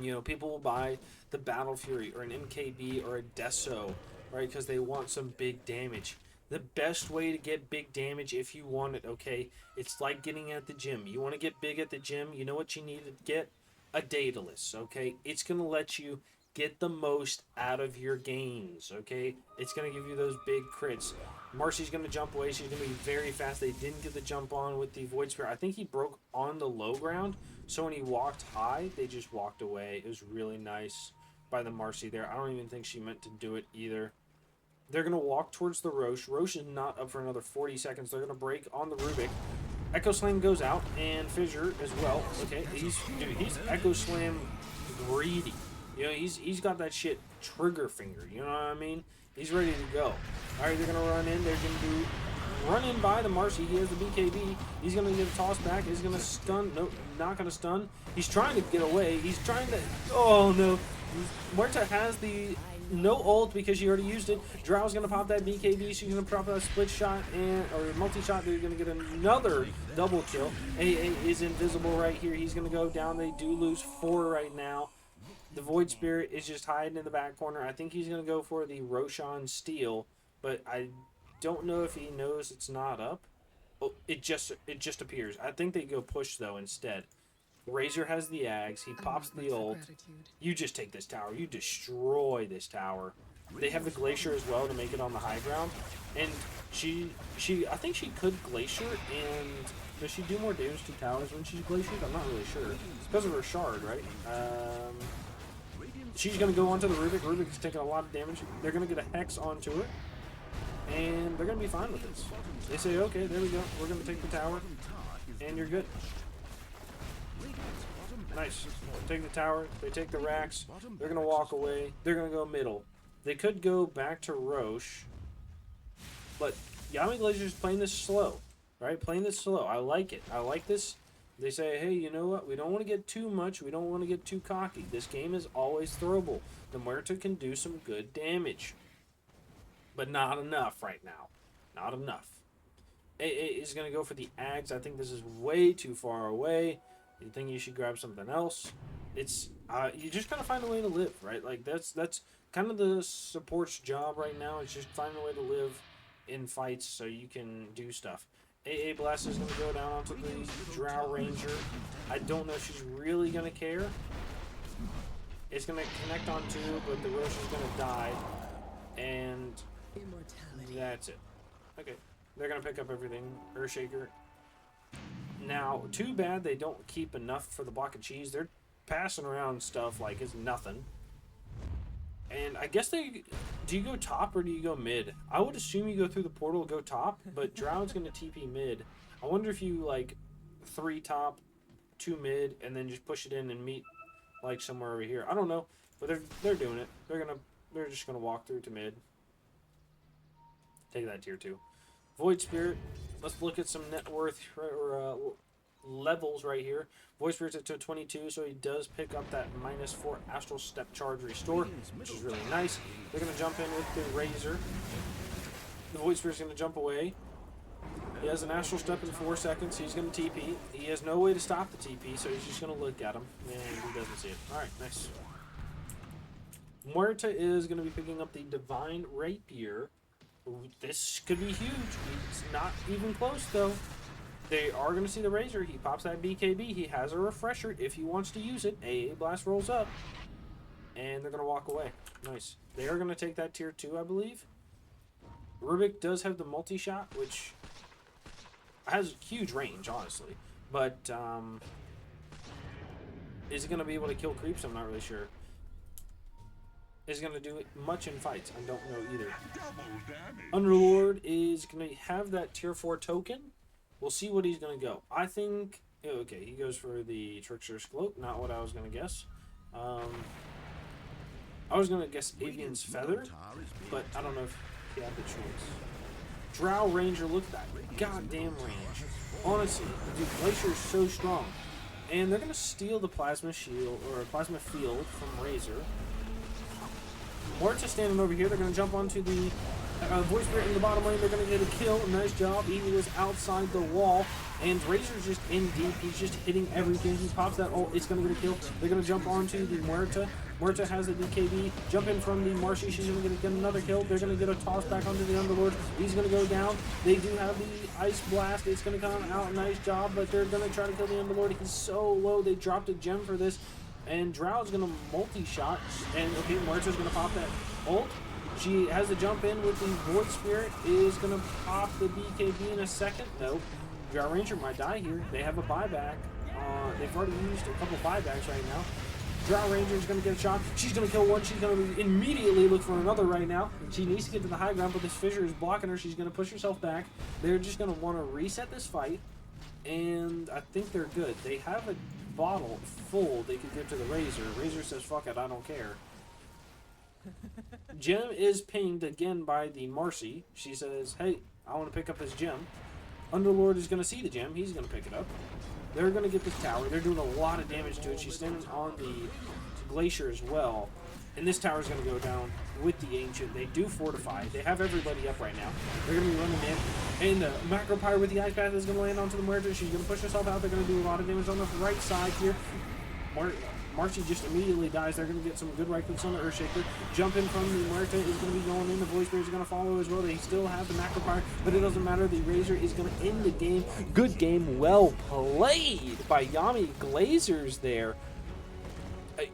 You know, people will buy the Battle Fury or an MKB or a Deso, right? Because they want some big damage. The best way to get big damage if you want it, okay? It's like getting at the gym. You want to get big at the gym, you know what you need to get? A Daedalus, okay? It's going to let you get the most out of your gains, okay? It's going to give you those big crits. Marcy's going to jump away. She's going to be very fast. They didn't get the jump on with the Void Spirit. I think he broke on the low ground, so when he walked high, they just walked away. It was really nice by the Marcy there. I don't even think she meant to do it either. They're going to walk towards the Roche. Roche is not up for another 40 seconds. They're going to break on the Rubik. Echo Slam goes out, and Fissure as well. Okay, he's Echo Slam greedy. You know, he's got that shit trigger finger. You know what I mean? He's ready to go. All right, they're going to run in. They're going to run in by the Marcy. He has the BKB. He's going to get a toss back. He's going to stun. Nope, not going to stun. He's trying to get away. He's trying to... Oh, no. Muerta has the... No ult because she already used it. Drow's going to pop that BKB. She's going to pop a split shot or multi-shot. They're going to get another double kill. AA is invisible right here. He's going to go down. They do lose 4 right now. The Void Spirit is just hiding in the back corner. I think he's going to go for the Roshan Steel, but I don't know if he knows it's not up. Oh, it just appears. I think they go push, though, instead. Razor has the Ags. He pops the ult. You just take this tower. You destroy this tower. They have the Glacier as well to make it on the high ground. And I think she could Glacier, and does she do more damage to towers when she's Glaciered? I'm not really sure. It's because of her shard, right? She's going to go onto the Rubik. Rubik's taking a lot of damage. They're going to get a Hex onto it. And they're going to be fine with this. They say, okay, there we go. We're going to take the tower. And you're good. Nice. Take the tower. They take the racks. They're going to walk away. They're going to go middle. They could go back to Roche. But Yami Glazers playing this slow. Right? Playing this slow. I like it. I like this. They say, hey, you know what? We don't want to get too much. We don't want to get too cocky. This game is always throwable. The Muerta can do some good damage. But not enough right now. Not enough. AA is going to go for the Ags. I think this is way too far away. You think you should grab something else? It's you just gotta find a way to live, right? Like that's kind of the support's job right now. Is just find a way to live in fights so you can do stuff. AA Blast is gonna go down onto the Drow Ranger. I don't know if she's really gonna care. It's gonna connect on two, but the Roche is gonna die, and that's it. Okay, they're gonna pick up everything. Earthshaker. Now, too bad they don't keep enough for the block of cheese. They're passing around stuff like it's nothing. And I guess do you go top or do you go mid? I would assume you go through the portal, go top, but Drown's going to TP mid. I wonder if you, like, 3 top, 2 mid, and then just push it in and meet, like, somewhere over here. I don't know, but they're doing it. They're just going to walk through to mid. Take that tier 2. Void Spirit. Let's look at some net worth or levels right here. Void Spirit's at 22, so he does pick up that -4 Astral Step Charge Restore, which is really nice. They're going to jump in with the Razor. The Void Spirit's going to jump away. He has an Astral Step in 4 seconds. He's going to TP. He has no way to stop the TP, so he's just going to look at him, and he doesn't see it. Alright, nice. Muerta is going to be picking up the Divine Rapier. This could be huge. It's not even close, though. They are going to see the Razor. He pops that BKB. He has a refresher if he wants to use it. AA Blast rolls up. And they're going to walk away. Nice. They are going to take that tier 2, I believe. Rubik does have the multi-shot, which has huge range, honestly. But, is it going to be able to kill creeps? I'm not really sure. Is going to do much in fights. I don't know either. Underlord is going to have that tier 4 token. We'll see what he's going to go. I think... Okay, he goes for the Trickster's Cloak. Not what I was going to guess. I was going to guess Avian's Feather, but I don't know if he had the choice. Drow Ranger, look at that. Goddamn range. Honestly, dude, Glacier is so strong. And they're going to steal the Plasma Shield, or Plasma Field from Razor. Muerta standing over here. They're going to jump onto the Void Spirit in the bottom lane. They're going to get a kill. Nice job. He was outside the wall. And Razor's just in deep. He's just hitting everything. He pops that ult. It's going to get a kill. They're going to jump onto the Muerta. Muerta has the BKB. Jump in from the Marshy. She's going to get another kill. They're going to get a toss back onto the Underlord. He's going to go down. They do have the Ice Blast. It's going to come out. Nice job. But they're going to try to kill the Underlord. He's so low. They dropped a gem for this. And Drow's going to multi-shot. And, okay, Muerta's going to pop that ult. She has to jump in with the Void Spirit. Is going to pop the BKB in a second. Nope. Drow Ranger might die here. They have a buyback. They've already used a couple buybacks right now. Drow Ranger is going to get a shot. She's going to kill one. She's going to immediately look for another right now. She needs to get to the high ground, but this fissure is blocking her. She's going to push herself back. They're just going to want to reset this fight. And I think they're good. They have a bottle full they could give to the Razor. Razor says, fuck it, I don't care. Gem is pinged again by the Marcy. She says, hey, I want to pick up this gem. Underlord is going to see the gem. He's going to pick it up. They're going to get this tower. They're doing a lot of damage to it. She's standing on the Glacier as well. And this tower is going to go down with the Ancient. They do fortify. They have everybody up right now. They're going to be running in. And the Macro Pyre with the Ice Path is going to land onto the Muerta. She's going to push herself out. They're going to do a lot of damage on the right side here. Marcy just immediately dies. They're going to get some good right clicks on the Earthshaker. Jump in from the Muerta is going to be going in. The Void Spirit is going to follow as well. They still have the Macro Pyre, but it doesn't matter. The Razor is going to end the game. Good game. Well played by Yami Glazers there.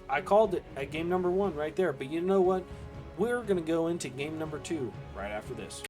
I called it at game number 1 right there. But you know what? We're going to go into game number 2 right after this.